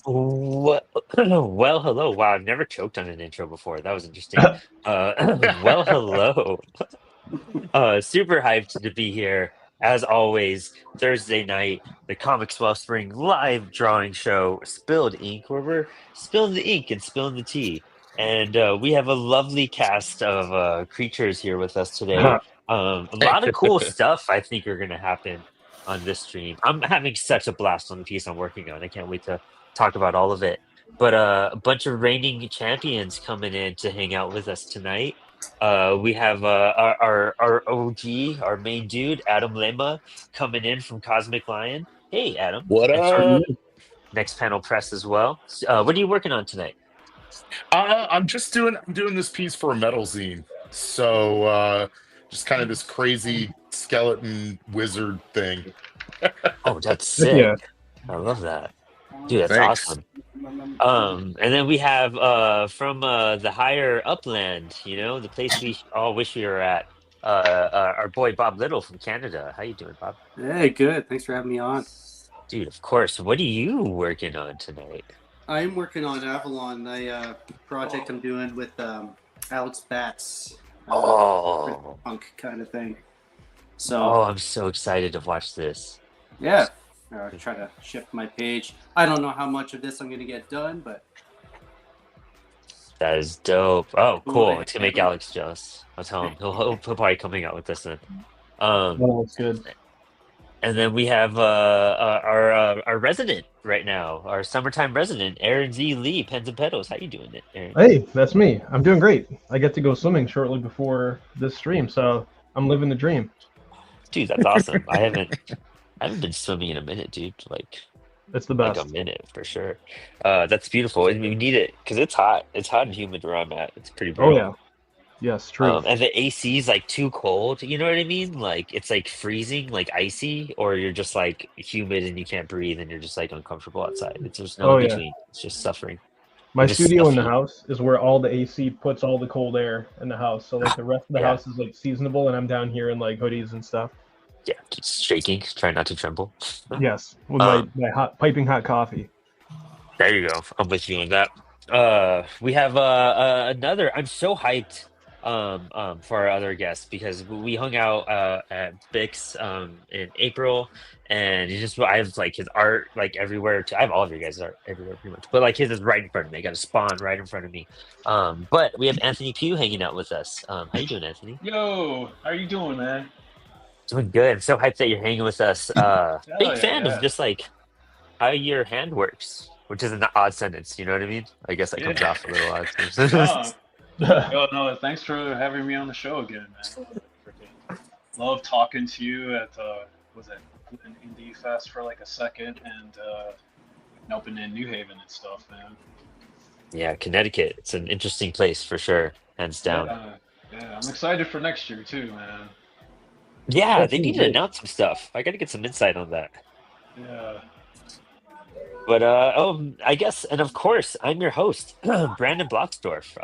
Well, well, hello. Wow, I've never choked on an intro before. That was interesting. Well, hello. Super hyped to be here. As always, Thursday night, the Comics Wellspring live drawing show, Spilled Ink, where we're spilling the ink and spilling the tea. And we have a lovely cast of creatures here with us today. A lot of cool stuff I think are going to happen on this stream. I'm having such a blast on the piece I'm working on. I can't wait to talk about all of it. But a bunch of reigning champions coming in to hang out with us tonight. We have our OG, our main dude, Adam Lema, coming in from Cosmic Lion. Hey, Adam. What And for up? next panel press as well. What are you working on tonight? I'm doing this piece for a metal zine. So just kind of this crazy skeleton wizard thing. Oh, that's Yeah. sick. I love that. Dude, that's Thanks. awesome. And then we have from the higher upland, the place we all wish we were at. Our boy Bob Little from Canada. How you doing, Bob? Hey, good. Thanks for having me on. Dude, of course. What are you working on tonight? I'm working on Avalon, a project I'm doing with Alex Batts. Oh, Punk kind of thing. So, oh, I'm so excited to watch this. yeah, try to shift my page. I don't know how much of this I'm going to get done, but That is dope. Oh, cool. Boy. It's gonna make Alex jealous. I'll tell him. He'll probably coming out with this then. Oh, that's good. And then we have our resident right now, our summertime resident, Aaron Z. Lee, Pens and Pedals. How you doing, Aaron? Hey, that's me. I'm doing great. I get to go swimming shortly before this stream, so I'm living the dream. Dude, that's awesome. I haven't been swimming in a minute, dude. It's the Like best. a minute for sure. That's beautiful, and we need it because it's hot. It's hot and humid where I'm at. It's pretty Oh brutal. yeah. Yes, true. And the AC is like too cold. You know what I mean? Like it's like freezing, like icy, or you're just like humid and you can't breathe and you're just like uncomfortable outside. It's There's no Oh in yeah. between. It's just suffering. My Just studio in the stuffy. house is where all the AC puts all the cold air in the house. So like the rest of the Yeah. house is like seasonable, and I'm down here in like hoodies and stuff. Yeah, just shaking, try not to tremble. Yes, with Um, my hot piping hot coffee. There you go. I'm with you on that. We have another. I'm so hyped for our other guest because we hung out at Bix in April, and I have like his art like everywhere. I have all of your guys' art everywhere pretty much, but like his is right in front of me. I got a spawn right in front of me. But we have Anthony Pugh hanging out with us. How you doing, Anthony? Yo, how you doing, man? Doing good. I'm so hyped that you're hanging with us. Big Hell fan of yeah, just like how your hand works, which is an odd sentence. You know what I mean? I guess that comes yeah. off a little odd. Yo, no, thanks for having me on the show again, man. Freaking love talking to you at was it an Indie Fest for like a second and helping in New Haven and stuff, man. Yeah, Connecticut. It's an interesting place for sure, hands down. Yeah, I'm excited for next year too, man. Yeah, That's they need to great. announce some stuff. I got to get some insight on that. Yeah. But I guess, and of course, I'm your host, Brandon Blocksdorf.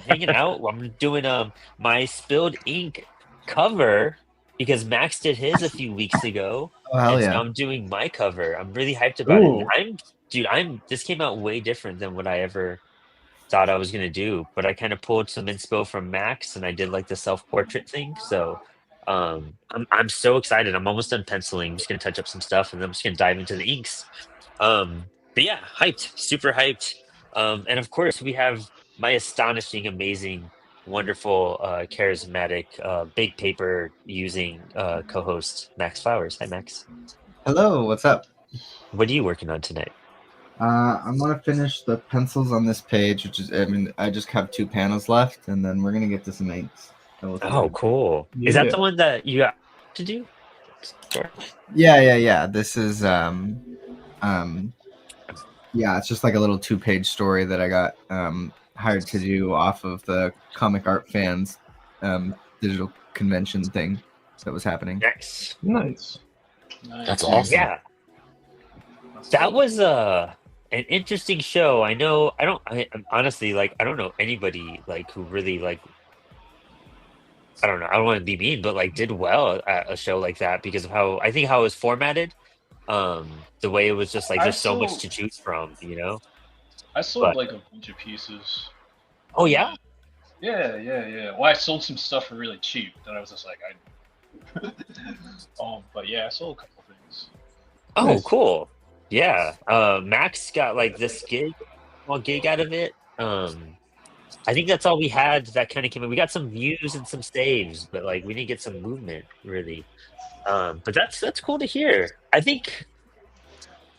Hanging out. I'm doing my Spilled Ink cover because Max did his a few weeks ago, Oh, hell and so yeah. I'm doing my cover. I'm really hyped about it. Ooh. This came out way different than what I ever thought I was gonna do, but I kind of pulled some inspo from Max, and I did like the self-portrait thing. So I'm so excited. I'm almost done penciling. I'm just gonna touch up some stuff, and then I'm just gonna dive into the inks. But yeah, hyped, super hyped. And of course, we have my astonishing, amazing, wonderful, charismatic, big paper using co-host Max Flowers. Hi, Max. Hello, what's up? What are you working on tonight? I'm gonna finish the pencils on this page, which is, I mean, I just have 2 panels left, and then we're gonna get to some inks. Oh, cool. Is that Yeah. the one that you got to do? Sure. Yeah. This is yeah, it's just like a little 2-page story that I got hired to do off of the Comic Art Fans digital convention thing that was happening. Nice. Nice. Nice. That's awesome. Yeah, that was an interesting show. I know. I'm honestly like I don't know anybody like who really like. I don't know. I don't want to be mean, but like did well at a show like that because of how I think how it was formatted. The way it was just like I there's so much sold- to choose from, you know. I sold But- like a bunch of pieces. Oh yeah. Yeah. Well, I sold some stuff for really cheap. Then I was just like, but yeah, I sold a couple things. Oh, Nice. cool. Yeah. Max got like this small gig out of it. I think that's all we had that kind of came in. We got some views and some saves, but like we didn't get some movement really. But that's cool to hear. I think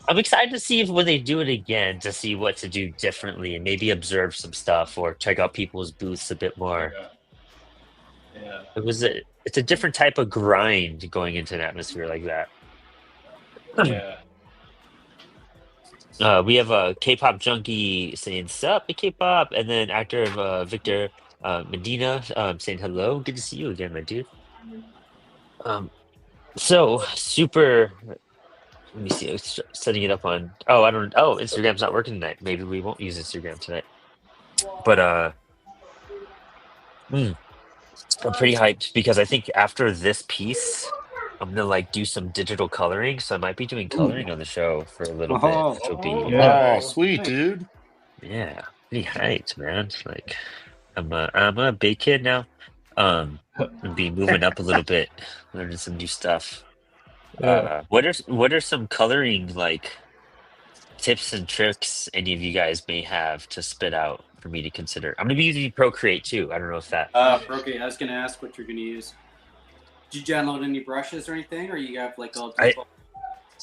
I'm excited to see if when they do it again to see what to do differently and maybe observe some stuff or check out people's booths a bit more. Yeah. It's a different type of grind going into an atmosphere like that. Yeah. We have a K-pop junkie saying "Sup, K-pop," and then actor Victor Medina saying hello. Good to see you again, my dude. So super. Let me see. I was setting it up on. Oh, I don't. Oh, Instagram's not working tonight. Maybe we won't use Instagram tonight. But I'm pretty hyped because I think after this piece, I'm gonna like do some digital coloring. So I might be doing coloring on the show for a little bit, which will be Yeah. Oh, sweet, dude. yeah, pretty hyped, man. Like I'm a big kid now. I'll be moving up a little bit, learning some new stuff. Yeah. What are some coloring like tips and tricks any of you guys may have to spit out for me to consider? I'm gonna be using Procreate too. I don't know if that. Okay, I was gonna ask what you're gonna use. Did you download any brushes or anything, or you have like all? I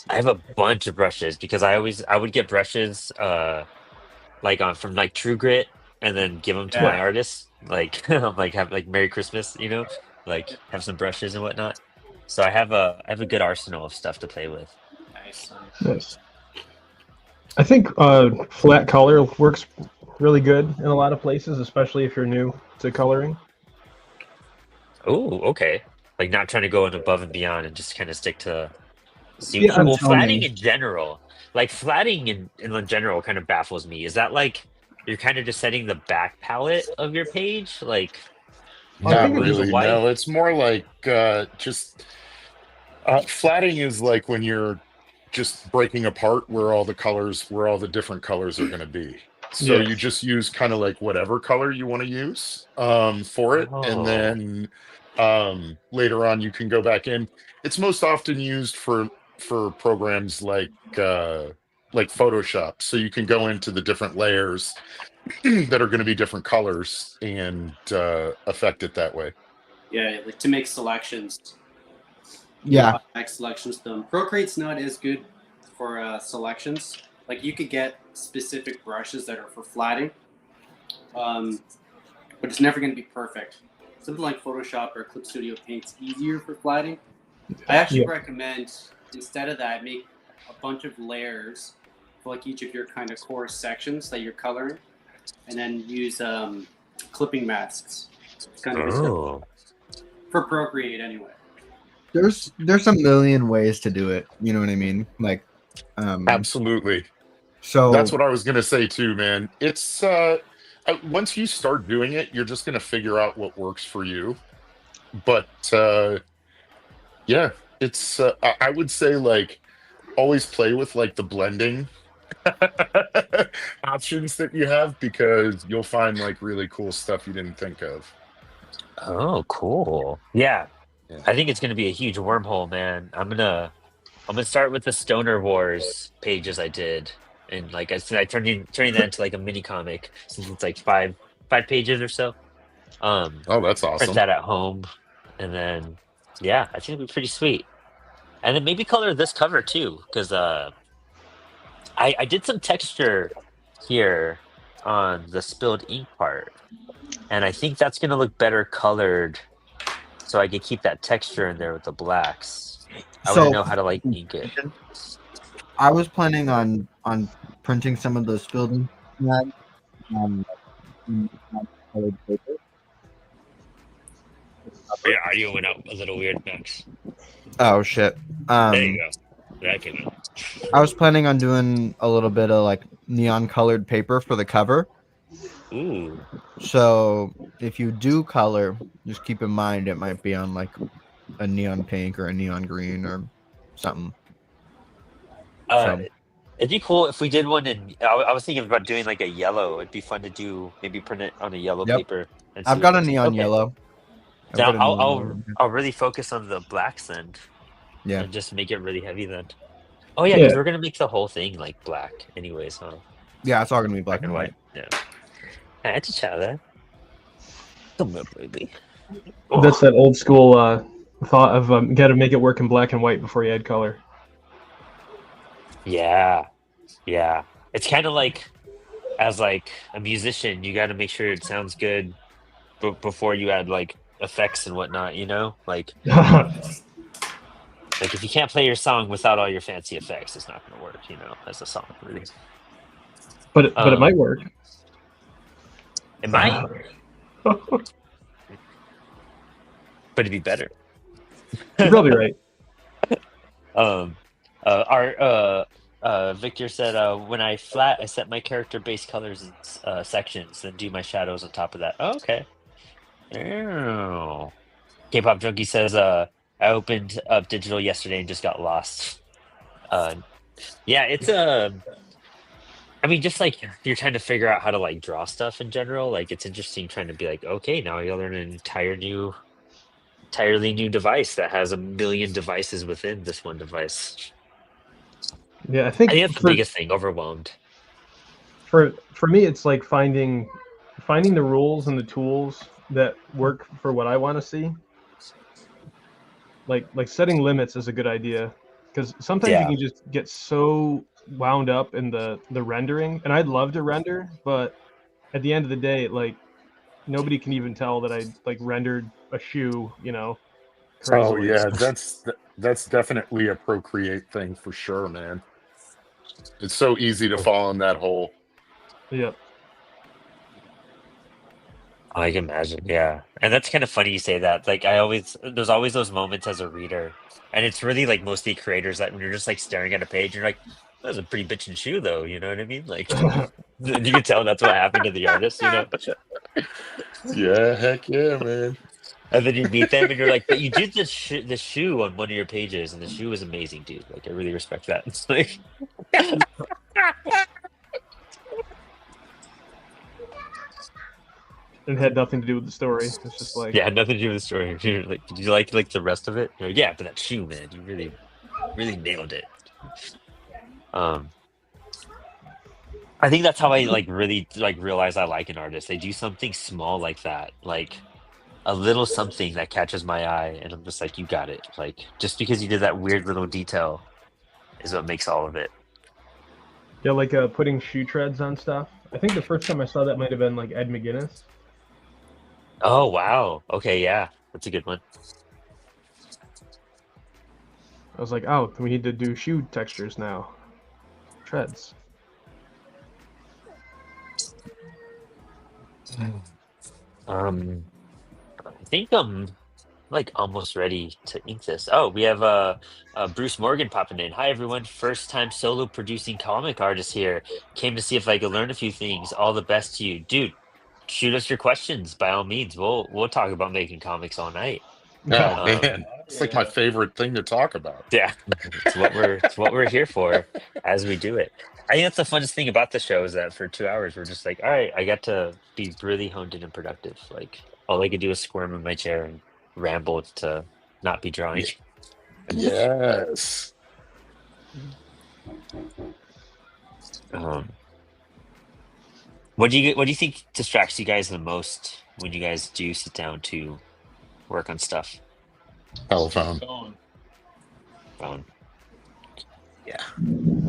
have a bunch of brushes because I would get brushes like on from like True Grit and then give them to my artists like like have like Merry Christmas, you know, like have some brushes and whatnot. So I have a good arsenal of stuff to play with. Nice. Nice. I think flat color works really good in a lot of places, especially if you're new to coloring. Oh, okay. Like not trying to go above and beyond and just kind of stick to. See, Yeah, well, toning. flatting in general, like flatting in general, kind of baffles me. Is that like you're kind of just setting the back palette of your page, like? I Not think it's use a really. white- No, it's more like just flatting is like when you're just breaking apart where all the different colors are going to be. So Yeah. you just use kind of like whatever color you want to use for it, Oh. and then later on you can go back in. It's most often used for programs like Photoshop, so you can go into the different layers that are going to be different colors and affect it that way. Yeah, like to make selections. Yeah. Make selections done. Procreate's not as good for selections. Like you could get specific brushes that are for flatting, but it's never going to be perfect. Something like Photoshop or Clip Studio Paint's easier for flatting. I actually recommend instead of that, make a bunch of layers for like each of your kind of core sections that you're coloring, and then use clipping masks. It's kind of good stuff Oh, for Procreate anyway. There's a million ways to do it. You know what I mean? Like, Absolutely. so That's what I was gonna say too, man. It's once you start doing it, you're just gonna figure out what works for you. But yeah, it's I would say like always play with like the blending options that you have, because you'll find like really cool stuff you didn't think of. oh, cool. Yeah, Yeah. I think it's gonna be a huge wormhole, man. I'm gonna start with the Stoner Wars pages I did, and like I said, turning that into like a mini comic since it's like five pages or so. Oh, that's Print awesome. that at home, and then yeah, I think it'd be pretty sweet. And then maybe color this cover too, because I did some texture here on the spilled ink part, and I think that's gonna look better colored, so I can keep that texture in there with the blacks. I So- wouldn't know how to like ink it. I was planning on printing some of those filled in on colored paper. Your audio went out a little weird, Max. Oh shit. There you go. That came out. I was planning on doing a little bit of like neon colored paper for the cover. Ooh. So if you do color, just keep in mind it might be on like a neon pink or a neon green or something. Uh, So it'd be cool if we did one I was thinking about doing like a yellow. It'd be fun to do, maybe print it on a yellow Yep. paper and see I've what it got a looks like. neon Okay. yellow. I've Now got a neon yellow. I'll really focus on the blacks then Yeah. and just make it really heavy then. Oh yeah, Yeah. because we're gonna make the whole thing like black anyways, huh? Yeah, it's all gonna be black and white. Yeah. I had to try that. Come on, baby. That's that old school thought of got to make it work in black and white before you add color. Yeah. Yeah. It's kind of like as like a musician, you got to make sure it sounds good before you add like effects and whatnot, you know? Like if you can't play your song without all your fancy effects, it's not going to work, you know, as a song really. but it might work. It might, but it'd be better. You're probably right. Victor said, when I flat, I set my character base colors in sections, then do my shadows on top of that. Oh, okay. Oh. K-pop Junkie says, I opened up digital yesterday and just got lost. Yeah, it's I mean, just like you're trying to figure out how to like draw stuff in general. Like it's interesting trying to be like, okay, now you learn an entirely new device that has a million devices within this one device. Yeah, I I think think that's the biggest thing. Overwhelmed. for me, it's like finding the rules and the tools that work for what I want to see. Like setting limits is a good idea because sometimes you Yeah. can just get so wound up in the rendering, and I'd love to render, but at the end of the day, like nobody can even tell that I like rendered a shoe, you know, Oh crazily. yeah, that's definitely a Procreate thing for sure, man. It's so easy to fall in that hole. Yep. I can imagine, yeah. And that's kind of funny you say that. Like there's always those moments as a reader, and it's really like mostly creators that when you're just like staring at a page, you're like, "That's a pretty bitchin' shoe, though." You know what I mean? Like, you can tell that's what happened to the artist, you know. Yeah, heck yeah, man. And then you meet them, and you're like, "But you did the shoe on one of your pages, and the shoe was amazing, dude. Like, I really respect that." It's like, It had nothing to do with the story. It's just like yeah, had nothing to do with the story. You're like, did you like the rest of it? You're like, yeah, but that shoe, man, you really nailed it. I think that's how I like really like realize I like an artist. They do something small like that, like a little something that catches my eye, and I'm just like, you got it. Like just because you did that weird little detail is what makes all of it. yeah, like putting shoe treads on stuff. I think the first time I saw that might have been like Ed McGuinness. Oh wow. Okay, yeah, that's a good one. I was like, oh, we need to do shoe textures now. Treads. I think I'm like almost ready to ink this. Oh, we have Bruce Morgan popping in. Hi everyone, first time solo producing comic artist here. Came to see if I could learn a few things. All the best to you, dude. Shoot us your questions by all means. We'll talk about making comics all night. Oh man, it's like my favorite thing to talk about. Yeah, it's what we're here for as we do it. I think that's the funnest thing about the show is that for 2 hours we're just like, all right, I got to be really honed in and productive. Like all I could do is squirm in my chair and ramble to not be drawing. Yes. What do you think distracts you guys the most when you guys do sit down to work on stuff? Telephone. Phone. Yeah.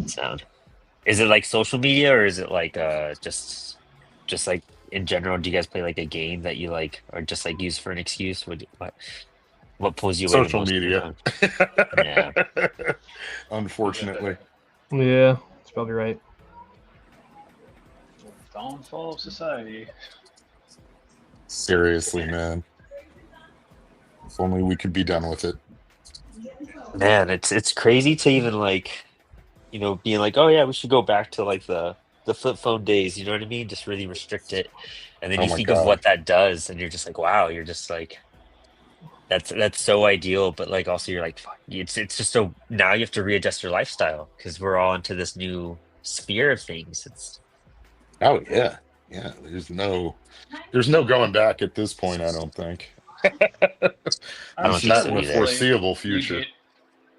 Sound. Is it like social media or is it like just like in general? Do you guys play like a game that you like or just like use for an excuse? What pulls you away? Social media. Yeah. Unfortunately. Yeah, that's probably right. Downfall of society. Seriously, man. If only we could be done with it. Man, it's crazy to even like, you know, being like, oh yeah, we should go back to like the flip phone days. You know what I mean? Just really restrict it, and then Oh you my think God. of what that does, and you're just like, wow, you're just like, That's so ideal, but like also you're like, fuck, it's just so now you have to readjust your lifestyle because we're all into this new sphere of things. It's Oh yeah, yeah. There's no going back at this point. I don't think. At I I don't least think think not so in the once either. like foreseeable you future. get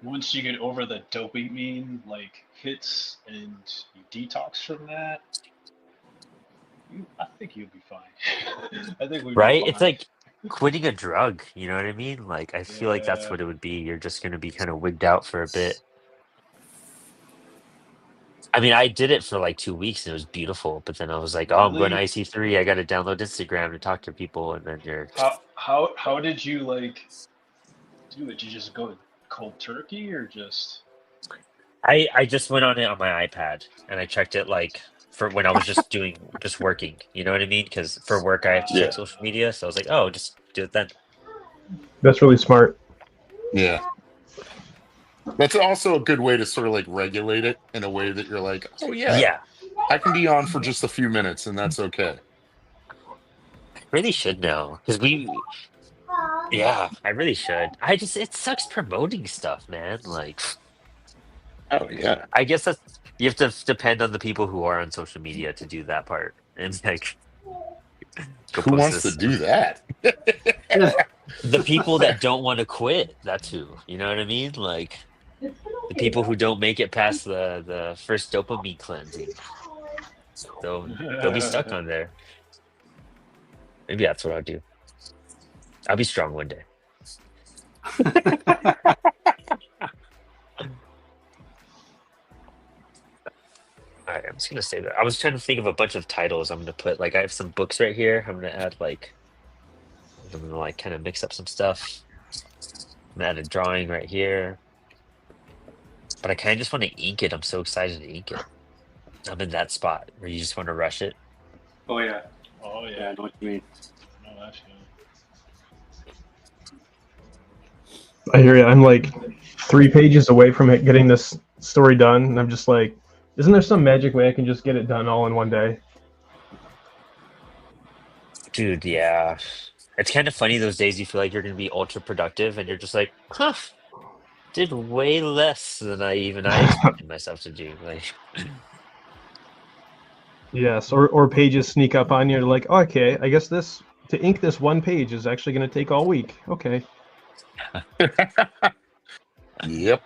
once you get over the dopamine like hits and you detox from that, I think you'll be fine. I think we'd be Right? It's fine. like quitting a drug, you know what I mean? Like I feel like that's Yeah. what it would be. You're just gonna be kind of wigged out for a bit. I mean, I did it for like 2 weeks and it was beautiful, but then I was like, oh, I'm going to Really? IC3. I got to download Instagram to talk to people, and then you're. How did you like do it? Did you just go cold turkey or just I just went on it on my iPad and I checked it like for when I was just working. You know what I mean? Because for work I have to check Yeah, social media, so I was like, oh, just do it then. That's really smart. yeah. That's also a good way to sort of like regulate it in a way that you're like, oh yeah, Yeah, I can be on for just a few minutes and that's okay. I really should know because we. Yeah, I really should. I just it sucks promoting stuff, man. Like, Oh yeah. I guess that's you have to depend on the people who are on social media to do that part and like go Who post wants to this. do that? The people that don't want to quit, that's who. You know what I mean? Like the people who don't make it past the first dopamine cleansing. They'll be stuck on there. Maybe that's what I'll do. I'll be strong one day. All right, I'm just gonna say that. I was trying to think of a bunch of titles I'm gonna put. Like I have some books right here. I'm gonna add like I'm gonna like kind of mix up some stuff. I'm gonna add a drawing right here. But I kind of just want to ink it. I'm so excited to ink it. I'm in that spot where you just want to rush it. Oh yeah, Oh yeah, yeah. I know what you mean. No, that's good. I hear you. I'm like 3 pages away from it getting this story done, and I'm just like, isn't there some magic way I can just get it done all in one day? Dude, yeah. It's kind of funny those days you feel like you're going to be ultra productive and you're just like, huh, did way less than I expected myself to do. Like, Yes, or pages sneak up on you. Like, okay, I guess this to ink this one page is actually going to take all week. Okay. Yep.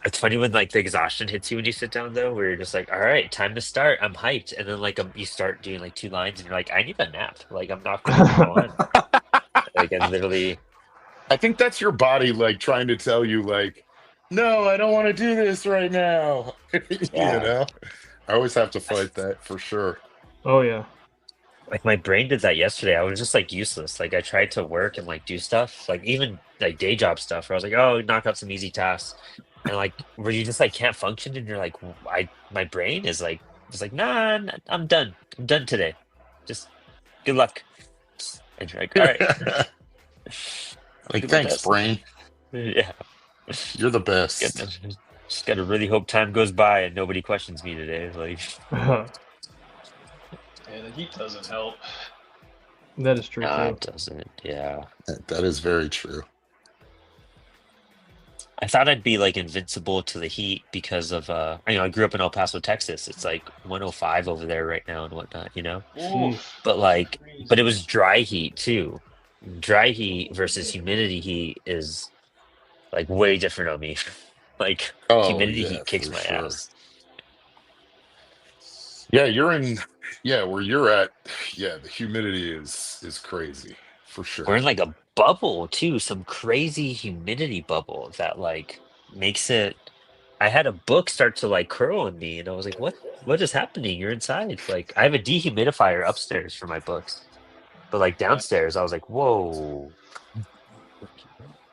it's funny when like the exhaustion hits you when you sit down though, where you're just like, all right, time to start. I'm hyped. And then like you start doing like 2 lines and you're like, I need a nap. Like I'm not going to go on. Like I literally, I think that's your body like trying to tell you like, no, I don't want to do this right now. You yeah. know? I always have to fight that for sure. Oh yeah. Like my brain did that yesterday. I was just like useless. Like I tried to work and like do stuff, like even like day job stuff where I was like, oh, knock out some easy tasks. And like where you just like can't function and you're like, my brain is like was like, nah, I'm done. I'm done today. Just good luck. And you're like, all right. Like, Do my thanks, best. brain. Yeah. You're the best. Just gotta really hope time goes by and nobody questions me today. Like Yeah, the heat doesn't help. That is true nah, too. it doesn't. Yeah. That is very true. I thought I'd be like invincible to the heat because of I grew up in El Paso, Texas. It's like 105 over there right now and whatnot, you know? Oof. But like Crazy. but it was dry heat too. Dry heat versus humidity heat is like way different on me. Like Oh humidity yeah, heat kicks for my sure. ass. Yeah, you're in. Yeah, where you're at. Yeah, the humidity is crazy for We're sure. in like a bubble too, some crazy humidity bubble that like makes it I had a book start to like curl on me and I was like, what is happening? You're inside. Like I have a dehumidifier upstairs for my books. But like downstairs I was like, whoa.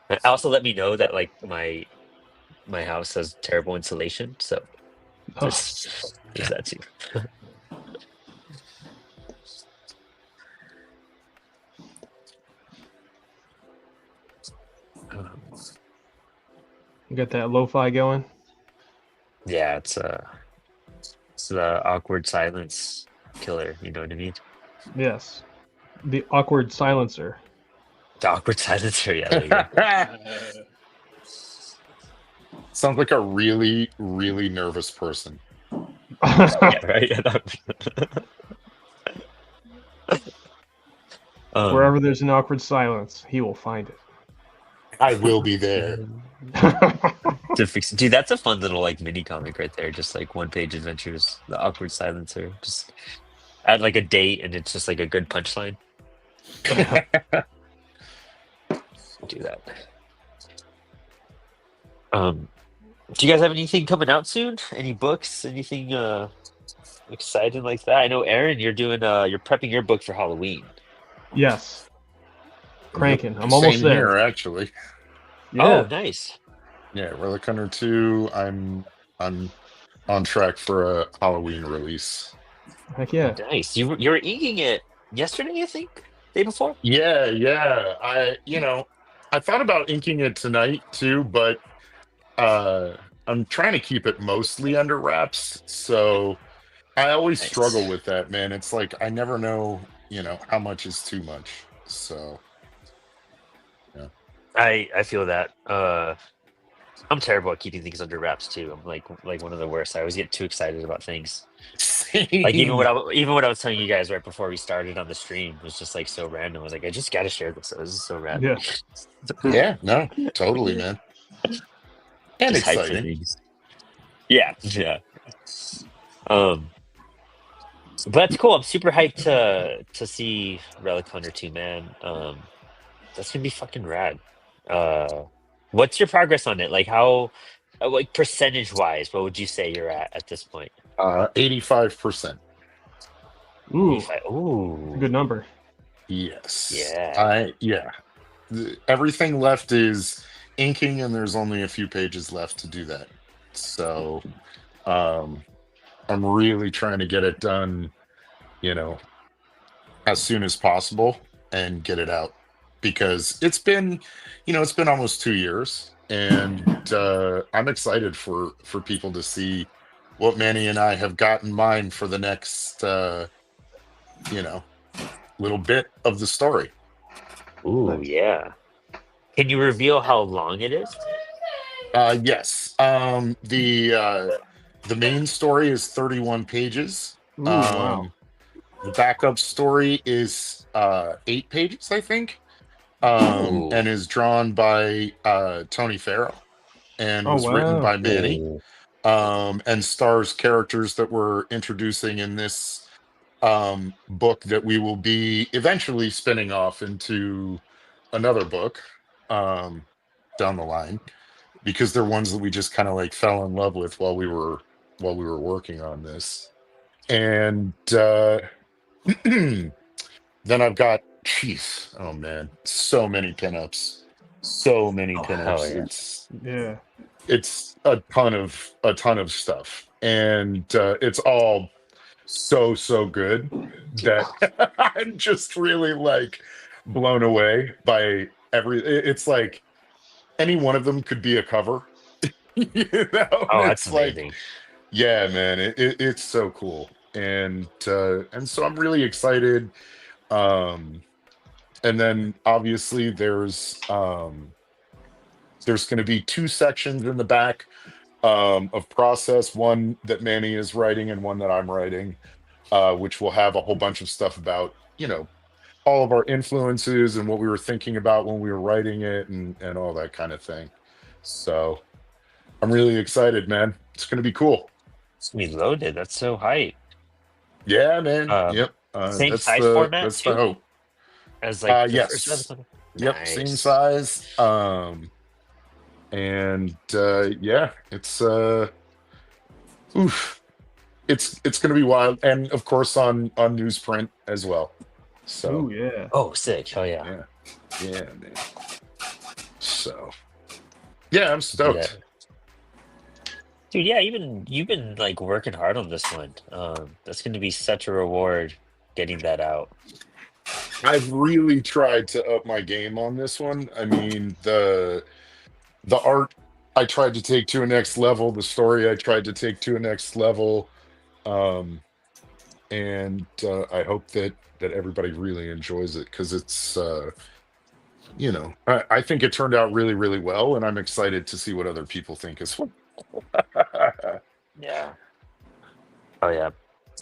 It also let me know that like my house has terrible insulation, so Oh, there's that too. you got that lo-fi going. Yeah, it's the awkward silence killer, you know what I mean? Yes. The awkward silencer. The awkward silencer. Yeah, there you go. Sounds like a really, really nervous person. Yeah, right. Wherever there's an awkward silence, he will find it. I will be there. To fix, dude, that's a fun little like mini comic right there. Just like one-page adventures, the awkward silencer. Just add like a date, and it's just like a good punchline. Do that. Do you guys have anything coming out soon? Any books? Anything exciting like that? I know, Aaron, you're doing you're prepping your book for Halloween. Yes. Cranking. I'm almost Same there. here, actually. Yeah. Oh, nice. Yeah, Relic Hunter 2. I'm on track for a Halloween release. Heck yeah. Nice. You were inking it yesterday, I think? Day before? Yeah. I thought about inking it tonight too, but I'm trying to keep it mostly under wraps. So I always Nice. struggle with that, man. It's like I never know, how much is too much. So I feel that. I'm terrible at keeping things under wraps too. I'm like one of the worst. I always get too excited about things. Like even what I was telling you guys right before we started on the stream was just like so random. I was like, I just gotta share this. This is so random. Yeah. Yeah, no, totally, man. And Just hyped for exciting. things. Yeah. But that's cool. I'm super hyped to see Relic Hunter 2, man. That's gonna be fucking rad. What's your progress on it? Like how, like percentage wise, what would you say you're at this point? 85%. Ooh, Ooh. good number. Yes. Yeah. Everything left is inking, and there's only a few pages left to do that. So, I'm really trying to get it done, as soon as possible and get it out, because it's been almost 2 years, and I'm excited for people to see what Manny and I have got in mind for the next little bit of the story. Ooh, yeah. Can you reveal how long it is? Yes. The main story is 31 pages. Ooh, wow. The backup story is 8 pages, I think, Ooh. and is drawn by Tony Farrow, and was written wow. by Manny, Ooh. and stars characters that we're introducing in this book that we will be eventually spinning off into another book down the line, because they're ones that we just kind of like fell in love with while we were working on this. And then I've got, oh man, so many pinups. Oh, hell yeah. Yeah. It's a ton of stuff, and it's all so good that I'm just really like blown away by it's like any one of them could be a cover. Oh, that's It's like, amazing. yeah, man, it's so cool, and so I'm really excited. And then obviously there's going to be 2 sections in the back of process, one that Manny is writing and one that I'm writing, which will have a whole bunch of stuff about, all of our influences and what we were thinking about when we were writing it, and all that kind of thing. So I'm really excited, man. It's going to be cool. It's gonna be loaded. That's so hype. Yeah, man. Same That's size the format that's too? the hope. As like the Yes. first Relic Hunter? Yep, same Nice. size. And yeah, it's it's gonna be wild, and of course on newsprint as well. So Ooh, yeah. Oh, sick. Hell yeah. yeah, man. So yeah, I'm stoked. Dude, yeah, you've been like working hard on this one. That's gonna be such a reward getting that out. I've really tried to up my game on this one. I mean, the art I tried to take to a next level. The story I tried to take to a next level. and I hope that everybody really enjoys it because it's I think it turned out really really well, and I'm excited to see what other people think as well. Yeah. Oh yeah.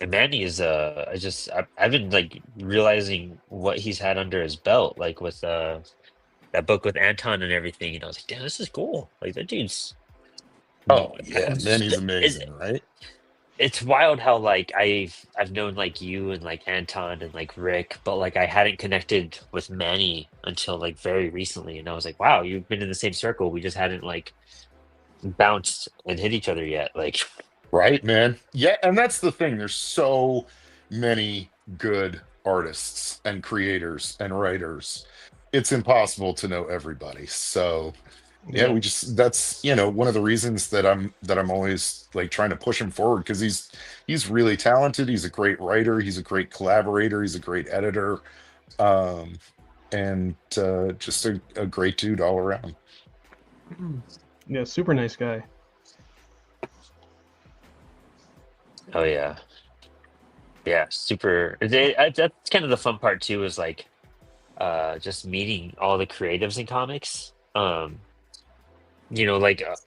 And Manny is I've been like realizing what he's had under his belt, like with that book with Anton and everything. I was like, damn, this is cool. Like that dude's Oh yeah, Manny's it's, amazing, right? it's wild how like I've known like you and like Anton and like Rick, but like I hadn't connected with Manny until like very recently, and I was like, wow, you've been in the same circle. We just hadn't like bounced and hit each other yet. Like, Right, man. Yeah, and that's the thing. There's so many good artists and creators and writers. It's impossible to know everybody. So yeah, Yeah. that's one of the reasons that I'm always like trying to push him forward because he's really talented. He's a great writer, he's a great collaborator, he's a great editor, um, and just a great dude all around. Yeah, super nice guy. oh yeah, yeah, super. That's kind of the fun part too, is like just meeting all the creatives in comics. Like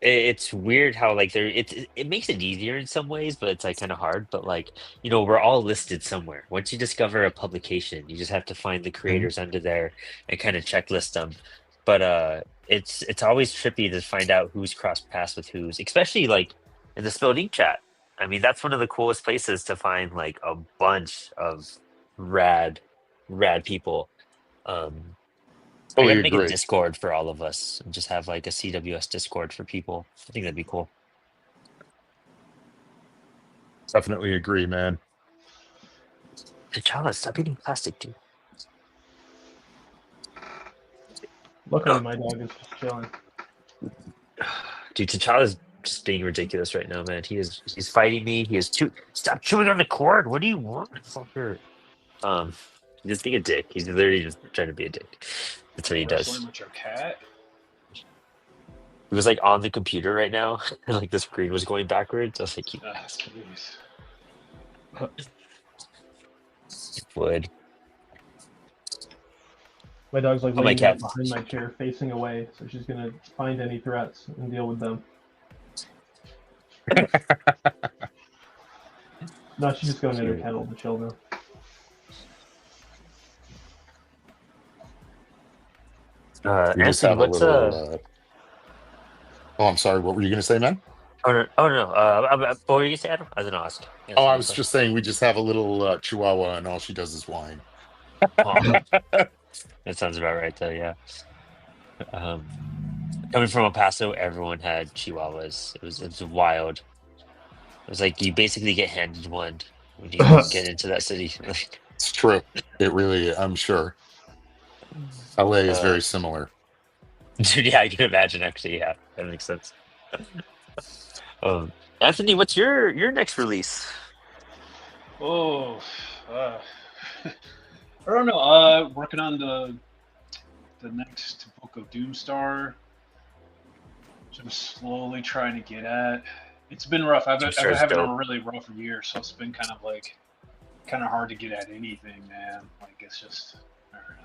it's weird how like it makes it easier in some ways, but it's like kind of hard. But like we're all listed somewhere. Once you discover a publication, you just have to find the Mhm. creators under there and kind of checklist them. But it's always trippy to find out who's crossed paths with who's, especially like in the Spilled Ink chat. I mean, that's one of the coolest places to find like a bunch of rad, rad people. Um, I Totally gotta make a agree. Discord for all of us and just have like a CWS Discord for people. I think that'd be cool. Definitely agree, man. T'Challa, stop eating plastic, dude. Luckily, my dog is just chilling. Dude, T'Challa's just being ridiculous right now, man. He's fighting me. He is too stop chewing on the cord. What do you want, fucker? He's just being a dick. He's literally just trying to be a dick. That's what he Wrestling does. with your cat? He was like on the computer right now, and like the screen was going backwards. I was like, you Jeez. would. My dog's like Oh, my laying down cat. behind my chair, facing away, so she's gonna find any threats and deal with them. No, she's just going in her kennel to chill now. We just Anthony, have a what's little. Oh, I'm sorry. What were you going to say, man? Oh no. What were you gonna say, Adam? I didn't ask. Oh, I Answer the was question. just saying we just have a little Chihuahua, and all she does is whine. Aw, that sounds about right, though. Yeah. Um, Coming from El Paso, everyone had Chihuahuas. It was wild. It was like you basically get handed one when you get into that city. Like, It's true. It really. I'm sure. LA is uh, very similar. dude, yeah, I can imagine. Actually, yeah, that makes sense. Anthony, what's your next release? Oh, uh, I don't know. Working on the next book of Doomstar, which I'm slowly trying to get at. It's been rough. I've been Doomstar's having dope. a really rough year, so it's been kind of hard to get at anything, man. Like it's just, I don't know.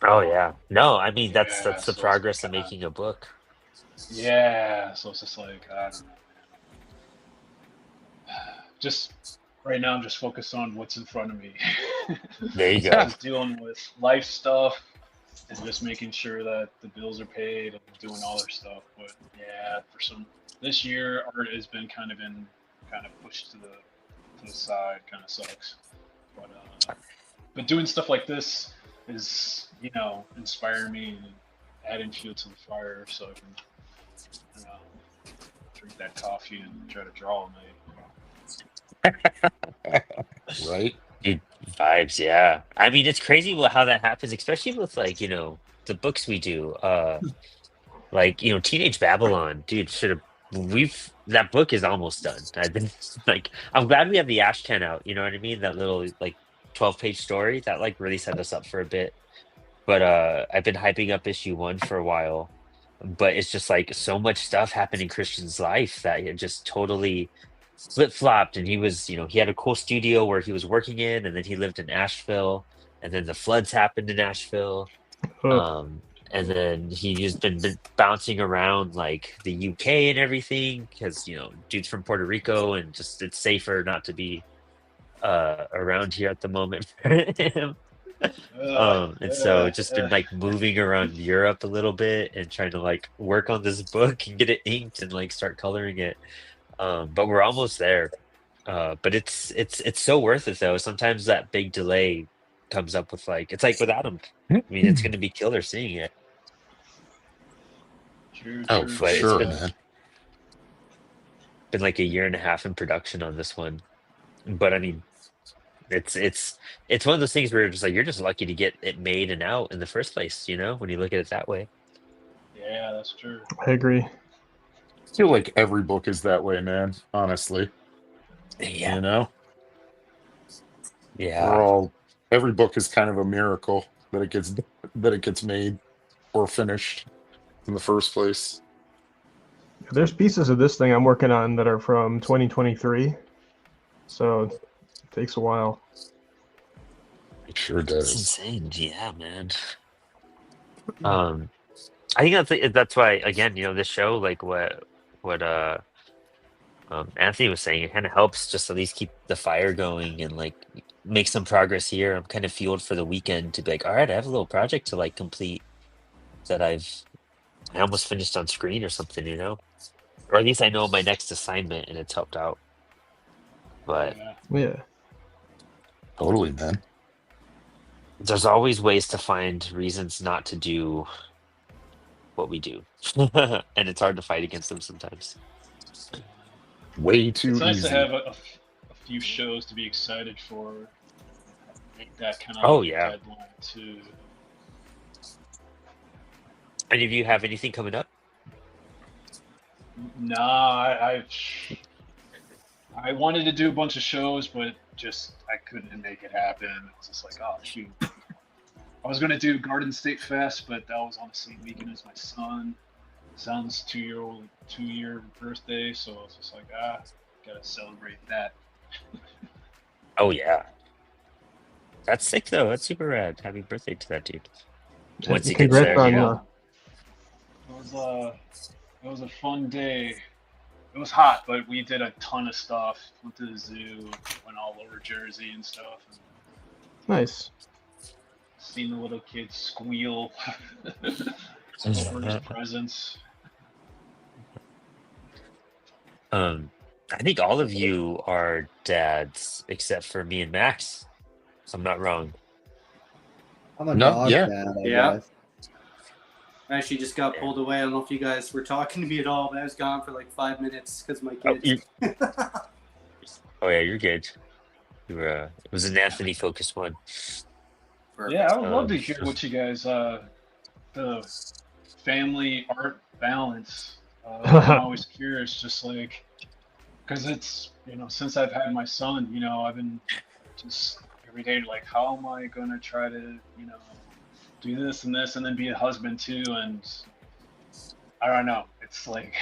Oh yeah, no, I mean that's Yeah, the so it's been progress of kind of, making a book. yeah. So it's just like I don't know. Just right now, I'm just focused on what's in front of me. There you go. Just dealing with life stuff and just making sure that the bills are paid and doing all their stuff. But yeah, this year art has been kind of pushed to the side. Kind of sucks. But doing stuff like this is inspiring me and adding fuel to the fire so I can drink that coffee and try to draw all night. Right? Dude, vibes, yeah. I mean, it's crazy how that happens, especially with like, the books we do. Like, Teenage Babylon, dude, should have that book is almost done. I've been like, I'm glad we have the Ashcan out, you know what I mean? That little like 12-page story that like really set us up for a bit. But I've been hyping up issue 1 for a while. But it's just like so much stuff happened in Christian's life that it just totally flip flopped, and he was, he had a cool studio where he was working in, and then he lived in Asheville, and then the floods happened in Asheville, Ugh. um, and then he just been bouncing around like the UK and everything because dude's from Puerto Rico, and just it's safer not to be around here at the moment for him. And so just been like moving around Europe a little bit and trying to like work on this book and get it inked and like start coloring it. But we're almost there. But it's so worth it though. Sometimes that big delay comes up with like it's like with Adam. I mean, it's gonna be killer seeing it. True, Oh, true, for But it's sure, true. man. been like a year and a half in production on this one. But I mean, it's one of those things where you're just like you're just lucky to get it made and out in the first place, when you look at it that way. Yeah, that's true. I agree. I feel like every book is that way, man. Honestly, Yeah. we're Yeah. all. Every book is kind of a miracle that it gets made or finished in the first place. There's pieces of this thing I'm working on that are from 2023, so it takes a while. It sure It's does. insane. Yeah, man. I think that's why again, this show, like what Anthony was saying, it kind of helps just at least keep the fire going and like make some progress here. I'm kind of fueled for the weekend to be like, all right, I have a little project to like complete that I almost finished on screen or something, or at least I know my next assignment and it's helped out. But Yeah. Yeah. Totally, man. there's always ways to find reasons not to do what we do, and it's hard to fight against them sometimes. Way too It's nice easy. to have a few shows to be excited for. Make that kind of Oh, yeah. deadline too. Any of you have anything coming up? Nah, I wanted to do a bunch of shows, but just I couldn't make it happen. It's just like, oh shoot. I was gonna do Garden State Fest, but that was on the same weekend as my son's 2-year birthday, so it's just like gotta celebrate that. Oh yeah, that's sick though. That's super rad. Happy birthday to that dude. Once he gets Congrats there, on It was a fun day. It was hot, but we did a ton of stuff. Went to the zoo, went all over Jersey and stuff, and Nice. seen the little kids squeal over his presents. I think all of you are dads except for me and Max. If I'm not wrong. I'm a No, dog yeah. dad, I Yeah. guess. I actually just got pulled away. I don't know if you guys were talking to me at all, but I was gone for like 5 minutes because my Oh, kids. Oh yeah, you're good. You were. It was an Anthony focused one. Perfect. Yeah, I would love to Um, hear what you guys, the family art balance. I'm always curious, just like, because it's, since I've had my son, I've been just every day like, how am I going to try to, do this and this and then be a husband too? And I don't know. It's like,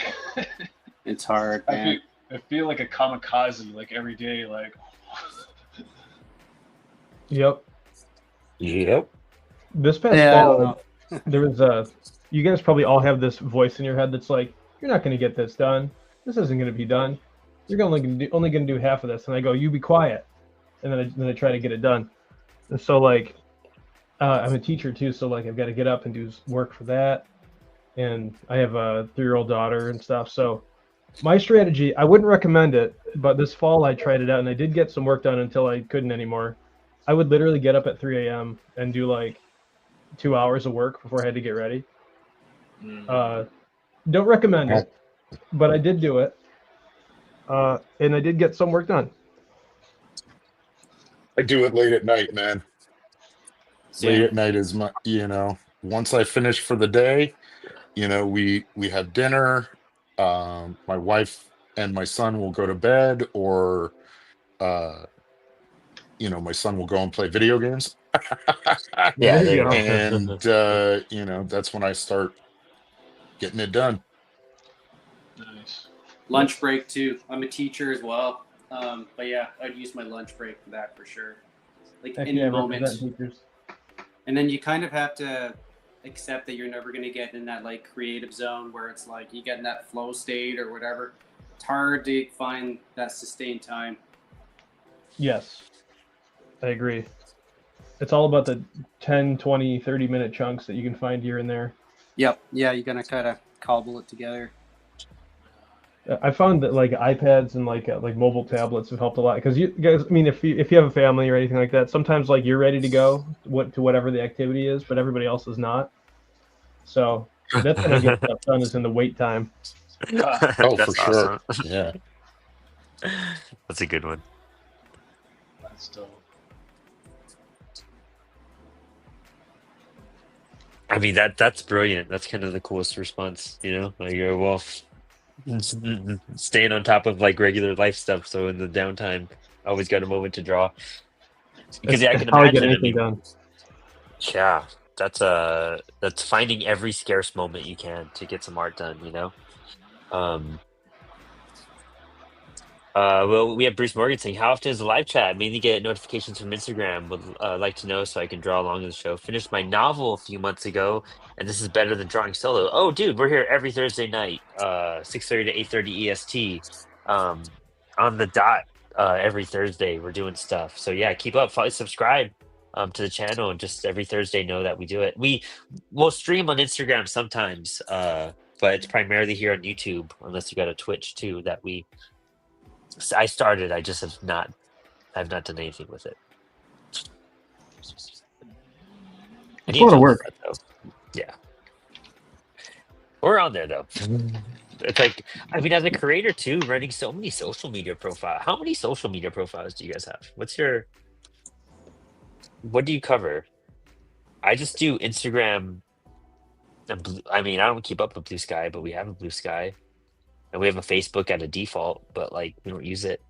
It's hard, man. I feel like a kamikaze, like every day, like, Yep. Yep. This past Yeah, I don't fall, there was you guys probably all have this voice in your head that's like, you're not going to get this done. This isn't going to be done. You're only going to do half of this. And I go, you be quiet. And then I try to get it done. And so like, I'm a teacher too. So like, I've got to get up and do work for that. And I have a 3-year-old daughter and stuff. So my strategy, I wouldn't recommend it, but this fall I tried it out and I did get some work done until I couldn't anymore. I would literally get up at 3 a.m. and do like 2 hours of work before I had to get ready. Don't recommend it, but I did do it. And I did get some work done. I do it late at night, man. Late Yeah. at night is my, once I finish for the day, we have dinner. My wife and my son will go to bed, or my son will go and play video games. Yeah. There you There you And that's when I start getting it done. nice. Lunch break too. I'm a teacher as well. But yeah, I'd use my lunch break for that for sure. Like Heck in yeah, the moment. represent teachers. And then you kind of have to accept that you're never going to get in that like creative zone where it's like you get in that flow state or whatever. It's hard to find that sustained time. Yes, I agree. It's all about the 10, 20, 30-minute chunks that you can find here and there. Yep. Yeah, you're going to kind of cobble it together. I found that like iPads and like mobile tablets have helped a lot because you guys. I mean, if you have a family or anything like that, sometimes like you're ready to go to whatever the activity is, but everybody else is not. So that's when I get stuff done is in the wait time. Oh, That's for sure. awesome. Yeah. That's a good one. That's dope. I mean that's brilliant. That's kind of the coolest response, you know? Like you're well staying on top of like regular life stuff, so in the downtime always got a moment to draw. Because yeah, I It's can how I get imagine. I anything mean, done. yeah, that's finding every scarce moment you can to get some art done, you know? Um well, we have Bruce Morgan saying, "How often is the live chat? Mainly get notifications from Instagram. Would like to know so I can draw along in the show. Finished my novel a few months ago, and this is better than drawing solo. Oh, dude, we're here every Thursday night, 6:30 to 8:30 EST, um, on the dot. Every Thursday we're doing stuff. So yeah, keep up. Follow, subscribe, to the channel, and just every Thursday know that we do it. We'll stream on Instagram sometimes, but it's primarily here on YouTube, unless you got a Twitch too that we." I started. I just I've not done anything with it. I It's need a lot to of work. that, though. Yeah, we're on there though. It's like, I mean, as a creator too, running so many social media profiles. How many social media profiles do you guys have? What do you cover? I just do Instagram. And I mean, I don't keep up with Blue Sky, but we have a Blue Sky, and we have a Facebook at a default, but like we don't use it.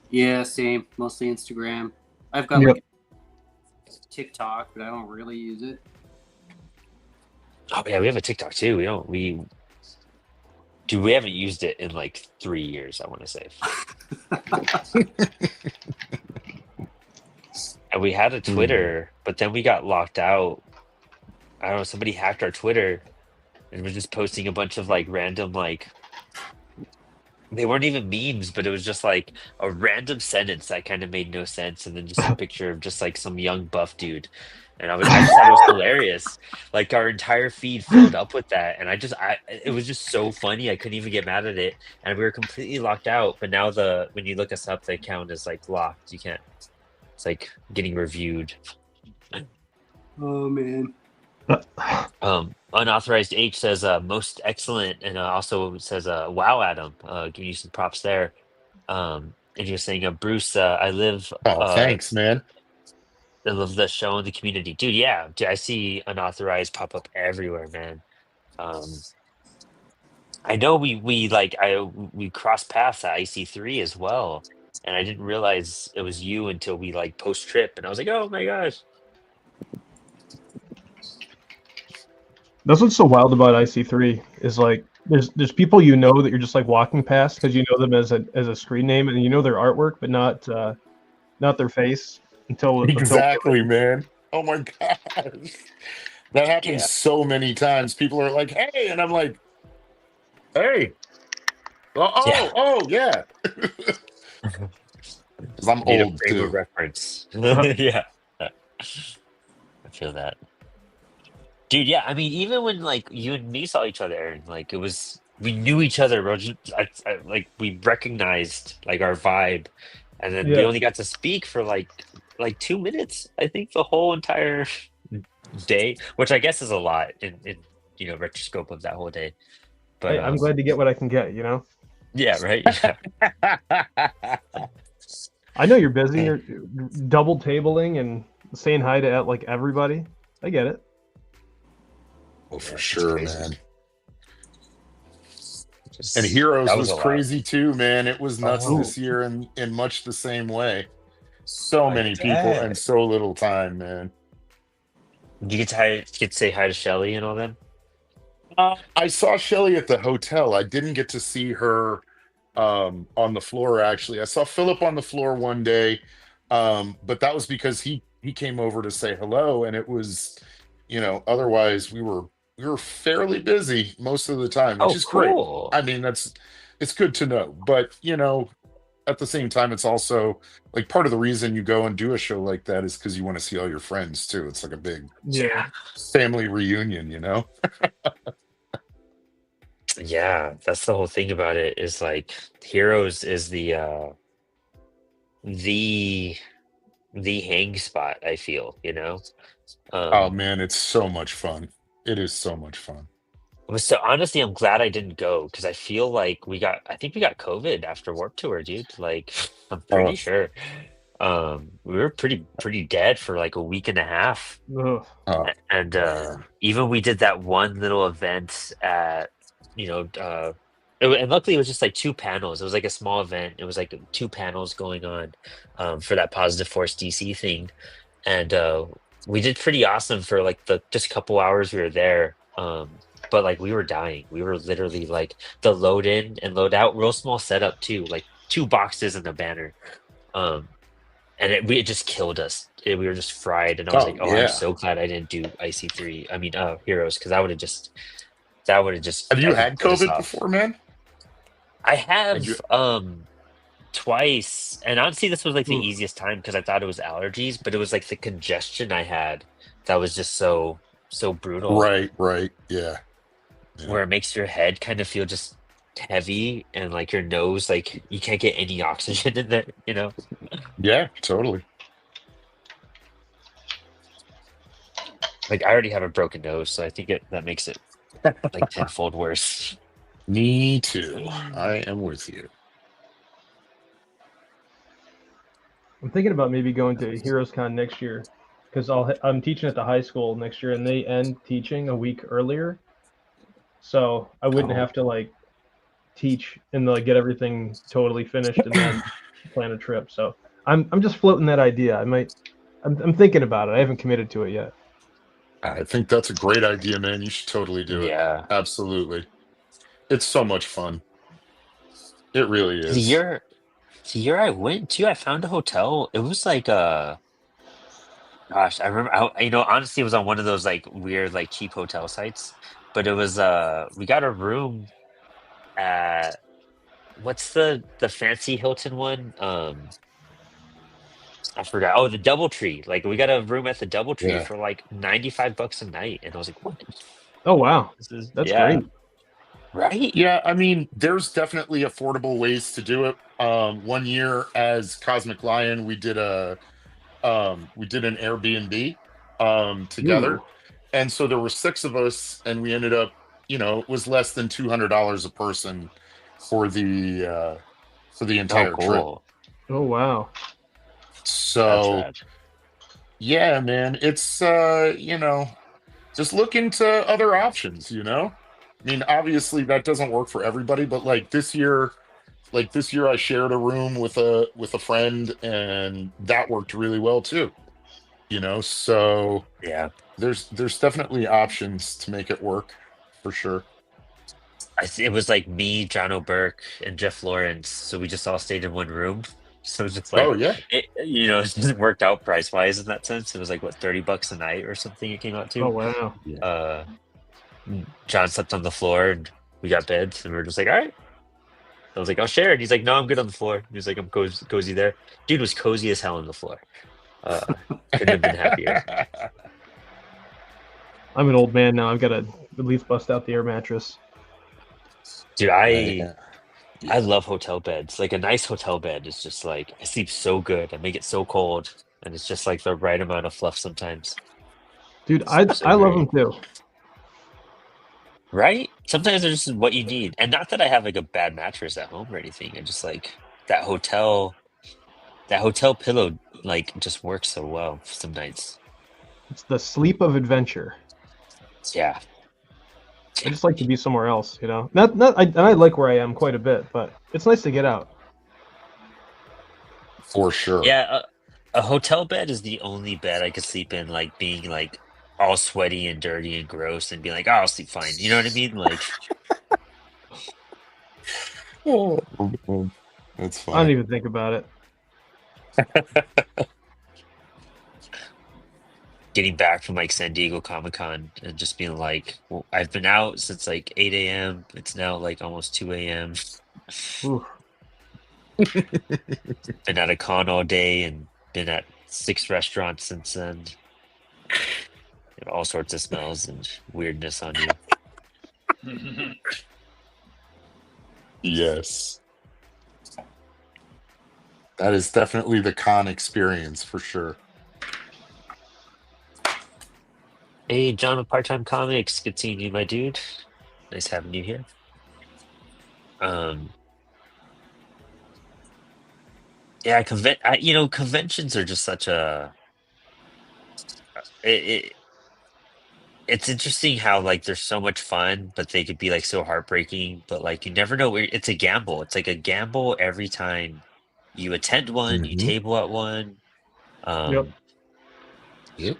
Yeah, same. Mostly Instagram. I've got Yep. like TikTok, but I don't really use it. Oh yeah, we have a TikTok too. We haven't used it in like 3 years, I want to say. And we had a Twitter, but then we got locked out. I don't know, somebody hacked our Twitter and was just posting a bunch of like random like they weren't even memes, but it was just like a random sentence that kind of made no sense, and then just a picture of just like some young buff dude. And I just thought it was hilarious. Like our entire feed filled up with that, and it was just so funny. I couldn't even get mad at it, and we were completely locked out. But now when you look us up, the account is like locked. You can't. It's like getting reviewed. Oh man. Unauthorized H says most excellent, and also says wow, Adam, giving you some props there. And you're saying Bruce, I live Thanks, man. I love the show in the community, dude. Yeah, I see unauthorized pop up everywhere, man. I know we crossed paths at IC3 as well, and I didn't realize it was you until we like post trip, and I was like, oh my gosh. That's what's so wild about IC3 is like there's people you know that you're just like walking past because you know them as a screen name and you know their artwork, but not their face until Exactly, man. Oh my gosh. That happens so many times. People are like, hey, and I'm like, hey. Oh, yeah. Because I'm Need a old frame of too. reference. Yeah, I feel that, dude. Yeah, I mean, even when like you and me saw each other, and like we knew each other, bro. Like we recognized like our vibe, and then we Yeah. only got to speak for like 2 minutes. I think the whole entire day, which I guess is a lot in retroscope of that whole day. But Hey, I'm glad to get what I can get, you know? yeah, right. Yeah. I know you're busy. You're double tabling and saying hi to like everybody. I get it. Oh, for Yeah, sure, crazy. man. Just- And Heroes that was a lot. crazy too, man. It was nuts Oh. this year in much the same way. So I many people bet. and so little time, man. Did you get to say hi to Shelly and all them? I saw Shelly at the hotel. I didn't get to see her on the floor. Actually, I saw Philip on the floor one day, but that was because he came over to say hello, and it was, otherwise we were fairly busy most of the time, which Oh, is great. cool. I mean, it's good to know, but at the same time, it's also like part of the reason you go and do a show like that is because you want to see all your friends too. It's like a big Yeah. family reunion. Yeah, that's the whole thing about it is like Heroes is the the hang spot, I feel, you know? Oh Um man, it's so much fun. It is so much fun. so honestly I'm glad I didn't go because I feel like I think we got COVID after Warp Tour, dude. Like I'm Uh, pretty sure. We were pretty dead for like a week and a half. Ugh. And man. even we did that one little event at, you know, and luckily it was just like two panels. It was like a small event. It was like two panels going on for that Positive Force DC thing, and we did pretty awesome for like the just a couple hours we were there. But like we were dying. We were literally like the load in and load out, real small setup too, like two boxes and a banner. Um, and it just killed us. We were just fried, and I was Oh like, "Oh, I'm yeah. so glad I didn't do IC3. I mean, Heroes, because Have I you think had put us COVID off." before, man? I Have you? have twice, and honestly, this was like the Oof. easiest time because I thought it was allergies, but it was like the congestion I had that was just so brutal, Right, right. Yeah, yeah, where it makes your head kind of feel just heavy and like your nose, like you can't get any oxygen in there, you know? yeah. Totally. Like I already have a broken nose, so I think that makes it like tenfold worse. Me too. I am with you. I'm thinking about maybe going to Heroes Con next year because I'm teaching at the high school next year, and they end teaching a week earlier, so I wouldn't Oh, have to like teach and like get everything totally finished and then plan a trip. So I'm just floating that idea. I'm thinking about it. I haven't committed to it yet. I think that's a great idea, man. You should totally do it. yeah. Absolutely. It's so much fun. It really The is. year the year I went to, I found a hotel. It was like gosh, I remember honestly it was on one of those like weird like cheap hotel sites. But it was we got a room at what's the fancy Hilton one? I forgot. Oh, the DoubleTree. Like we got a room at the DoubleTree Yeah. for like $95 a night. And I was like, what? Oh wow, This is that's yeah, great. right? Yeah, I mean, there's definitely affordable ways to do it. One year as Cosmic Lion, we did an Airbnb Ooh, together. And so there were six of us, and we ended up, it was less than $200 a person for the Oh, entire trip. cool. oh wow. That's So rad. yeah, man, it's just look into other options. I mean, obviously that doesn't work for everybody, but like this year I shared a room with a friend, and that worked really well too. So Yeah. there's definitely options to make it work for sure. It was like me, John O'Burke, and Jeff Lawrence. So we just all stayed in one room. So it's just Oh like yeah. it just worked out price wise in that sense. It was like what, $30 a night or something it came out Oh to. wow. Yeah. Uh John slept on the floor and we got beds and we were just like, all right. I was like, I'll share it. He's like, no, I'm good on the floor. He was like, I'm cozy there. Dude was cozy as hell on the floor. Uh couldn't have been happier. I'm an old man now. I've got to at least bust out the air mattress. Dude, I, I love hotel beds. Like a nice hotel bed is just like I sleep so good. I make it so cold, and it's just like the right amount of fluff sometimes. Dude, I So love great, them too. right? Sometimes they're just what you need, and not that I have like a bad mattress at home or anything. I just like that hotel pillow like just works so well some nights. It's the sleep of adventure. Yeah, I just like to be somewhere else, you know. And I like where I am quite a bit, but it's nice to get out. for sure. yeah. A hotel bed is the only bed I could sleep in, like being like all sweaty and dirty and gross and be like, "Oh, I'll sleep fine." You know what I mean? Like, Oh, that's I don't funny. even think about it. getting back from like San Diego Comic Con and just being like, well, I've been out since like 8 a.m. It's now like almost 2 a.m. Oof. Been at a con all day and been at 6 restaurants since then. All sorts of smells and weirdness on you. Yes. That is definitely the con experience for sure. Hey, John of Part Time Comics, good seeing you, my dude. Nice having you here. Yeah, conventions are just such a. It's interesting how like they're so much fun, but they could be like so heartbreaking. But like you never know where it's a gamble. It's like a gamble every time you attend one, you Mm-hmm. table at one. Yep. Um, Yep.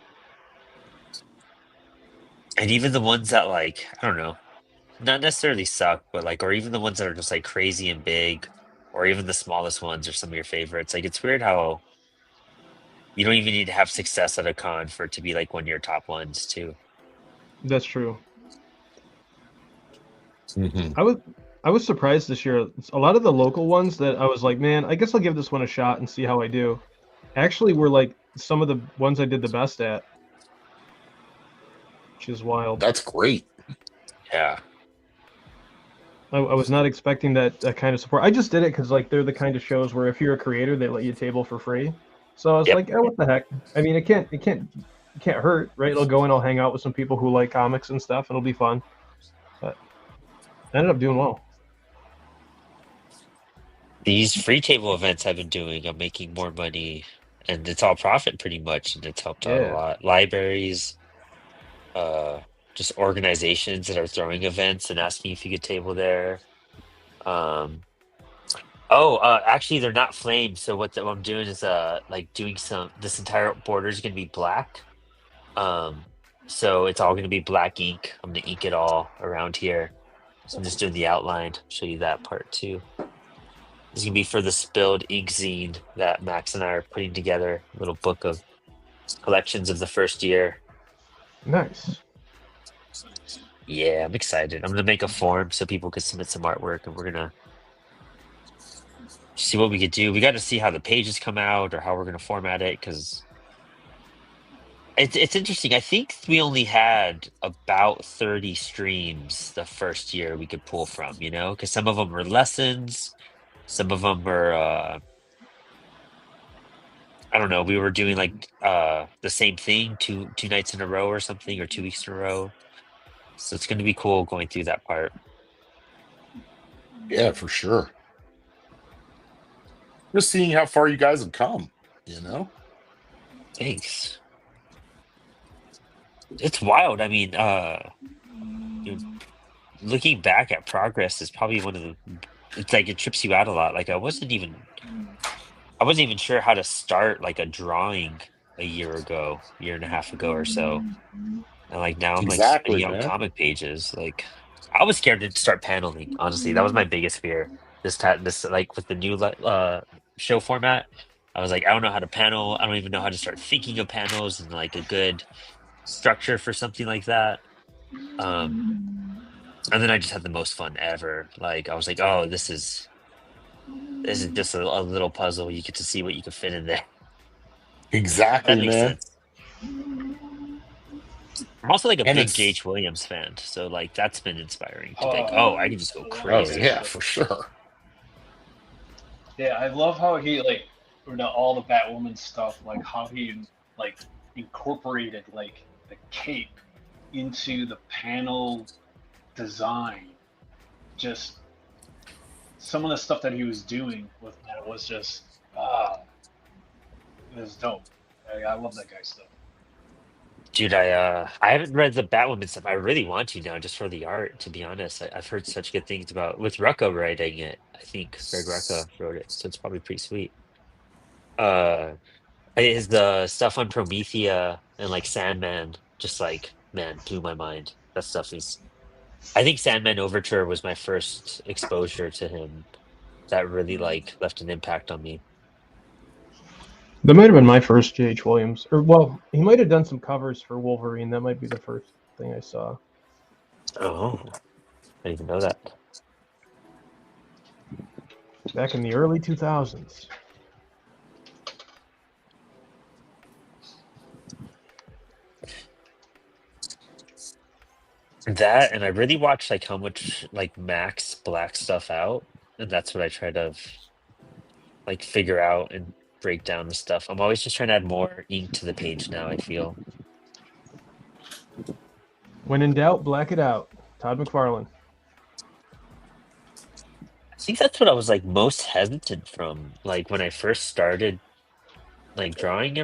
and even the ones that like, I don't know, not necessarily suck, but like, or even the ones that are just like crazy and big, or even the smallest ones are some of your favorites. Like it's weird how you don't even need to have success at a con for it to be like one of your top ones too. That's true. Mm-hmm. I was surprised this year. A lot of the local ones that I was like, man, I guess I'll give this one a shot and see how I do. Actually, were like some of the ones I did the best at, which is wild. That's great. Yeah. I was not expecting that kind of support. I just did it because like they're the kind of shows where if you're a creator, they let you table for free. So I was Yep. like, what the heck? I mean, it can't hurt, right? I'll go and I'll hang out with some people who like comics and stuff, and it'll be fun. But I ended up doing well. These free table events I've been doing, I'm making more money, and it's all profit pretty much, and it's helped out a Yeah, lot. Libraries, uh, just organizations that are throwing events and asking if you could table there. Um, actually, they're not flamed. So what I'm doing is like doing some. This entire border is gonna be black. Um, so it's all gonna be black ink. I'm gonna ink it all around here. So I'm just doing the outline. Show you that part too. This is gonna be for the spilled ink zine that Max and I are putting together. A little book of collections of the first year. nice. Yeah, I'm excited. I'm gonna make a form so people can submit some artwork, and we're gonna see what we could do. We got to see how the pages come out or how we're gonna format it because it's interesting. I think we only had about 30 streams the first year we could pull from. Because some of them were lessons, some of them were I don't know. We were doing like the same thing two nights in a row or something, or 2 weeks in a row. So it's gonna be cool going through that part. Yeah, for sure. Just seeing how far you guys have come, you know? Thanks. It's wild. I mean, you know, looking back at progress is probably one of the. It's like it trips you out a lot. Like I wasn't even sure how to start like a drawing a year and a half ago or so. And like now I'm like Exactly, spitting out man. comic pages. Like I was scared to start paneling. Honestly, that was my biggest fear. This like with the new show format. I was like, I don't know how to panel. I don't even know how to start thinking of panels and like a good structure for something like that. Um, and then I just had the most fun ever. Like I was like, oh, this is just a little puzzle. You get to see what you can fit in there. That Exactly, makes man. sense. I'm also like a And big it's J.H. Williams fan, so like that's been inspiring to be like, Oh, oh, I can just go oh crazy. yeah, for sure. yeah, I love how he like all the Batwoman stuff, like how he like incorporated like the cape into the panel design. Just some of the stuff that he was doing with that was just it was dope. I love that guy's stuff. Dude, I haven't read the Batwoman stuff. I really want to now, just for the art. To be honest, I've heard such good things about with Rucka writing it. I think Greg Rucka wrote it, so it's probably pretty sweet. Uh, is the stuff on Promethea and like Sandman? just like, man, blew my mind. That stuff is. I think Sandman Overture was my first exposure to him. That really like left an impact on me. That might have been my first J.H. Williams. Or, well, he might have done some covers for Wolverine. That might be the first thing I saw. Oh, I didn't even know that. Back in the early 2000s. That, and I really watched like how much like Max black stuff out, and that's what I try to like figure out and break down the stuff. I'm always just trying to add more ink to the page now, I feel. When in doubt, black it out. Todd McFarlane. I think that's what I was like most hesitant from. Like when I first started like drawing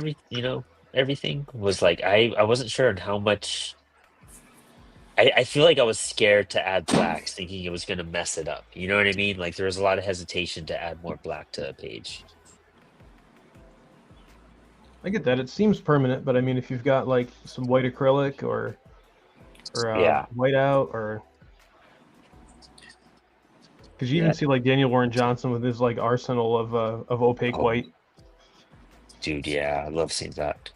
everything was like I wasn't sure on how much I feel like I was scared to add blacks, thinking it was gonna mess it up. You know what I mean? Like there was a lot of hesitation to add more black to a page. I get that. It seems permanent, but I mean, if you've got like some white acrylic or Yeah. white out, or because you even see like Daniel Warren Johnson with his like arsenal of opaque Oh. white. Dude, yeah, I love seeing that.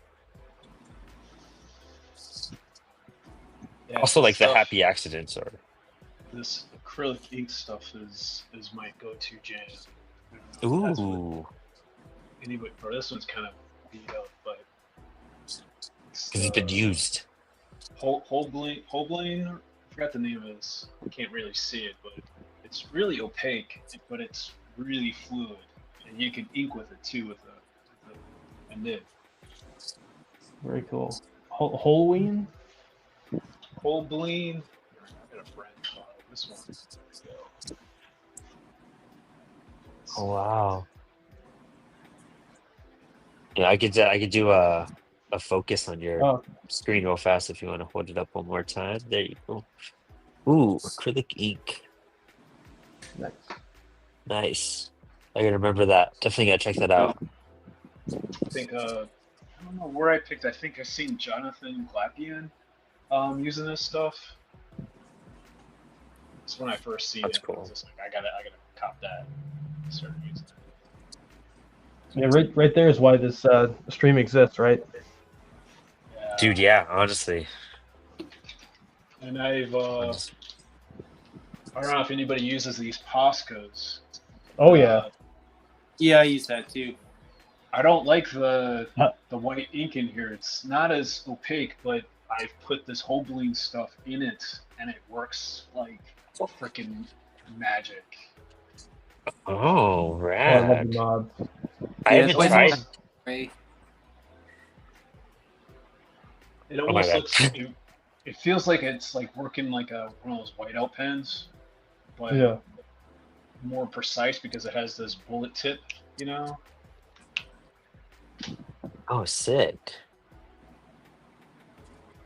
Yeah, Also, like the stuff- happy accidents or This acrylic ink stuff is my go-to jam. That's what ooh, anybody for this one's kind of beat up, but because it's been used. Holbein, I forgot the name of this. I can't really see it, but it's really opaque, but it's really fluid, and you can ink with it too with a nib. Very cool. Holween? Holbein. I got a brand file. This one. There we go. Oh wow. Yeah, I could do a focus on your Oh, screen real fast if you want to hold it up one more time. There you go. Ooh, acrylic ink. nice. Nice. I gotta remember that. Definitely gotta check that out. I think I don't know where I picked. I think I seen Jonathan Glapian using this stuff. It's when I first seen That's it. I cool. was just like, I gotta cop that. Started using it. Yeah, right there is why this stream exists, right? Yeah. Dude, yeah, honestly. And I've I'm just- I don't know if anybody uses these Poscas. Oh yeah. Yeah, I use that too. I don't like the Huh. white ink in here. It's not as opaque, but I've put this Holbein stuff in it, and it works like freaking magic. Oh, Oh, I love rad. the mod. I Yeah, haven't it's tried. almost gray. It my almost bad. looks. It feels like it's like working like one of those whiteout pens, but Yeah. more precise because it has this bullet tip. You know. Oh, sick.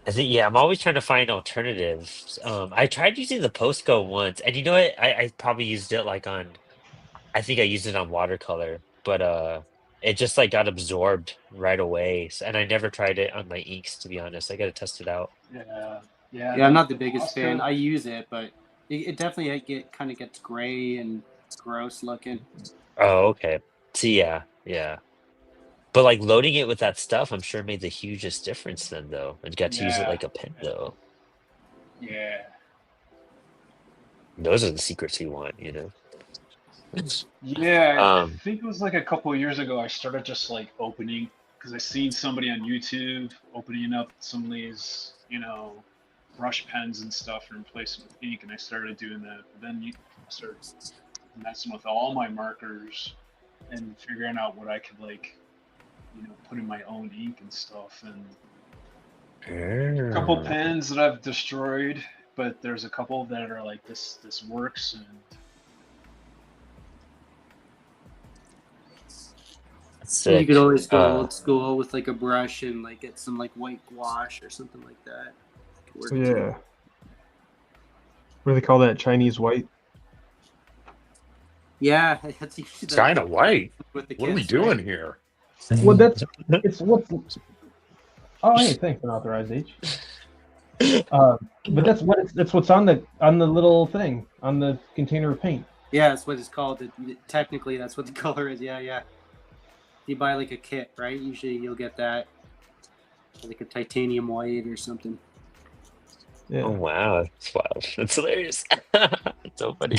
I think yeah, I'm always trying to find alternatives. I tried using the Postco once, and you know what? I probably used it like on. I think I used it on watercolor, but it just like got absorbed right away. And I never tried it on my inks, to be honest. I gotta test it out. Yeah. Yeah, I'm not the biggest Posca- fan. I use it, but it definitely kind of gets gray and gross looking. Oh, okay. See, yeah. But like loading it with that stuff, I'm sure made the hugest difference then, though. And got to use it Yeah. like a pen, though. Yeah. Those are the secrets you want, you know. Yeah, I Um, think it was like a couple of years ago. I started just like opening because I seen somebody on YouTube opening up some of these, brush pens and stuff and replacing with ink, and I started doing that. But then you started messing with all my markers and figuring out what I could like, put in my own ink and stuff. And a couple mm. pens that I've destroyed, but there's a couple that are like this works and. You Sick. could always go old school with like a brush and like get some like white gouache or something like that. Could work too. Yeah. What do they call that? Chinese white? Yeah, that's usually It's kind of white. with the What are we kids, doing right? here? Well, it's Oh, hey, thanks, unauthorized H. But that's what's on the little thing on the container of paint. Yeah, that's what it's called. Technically, that's what the color is. Yeah, yeah. You buy like a kit, right? Usually, you'll get that, like a titanium white or something. Yeah. Oh wow, that's wild. That's hilarious. It's so funny.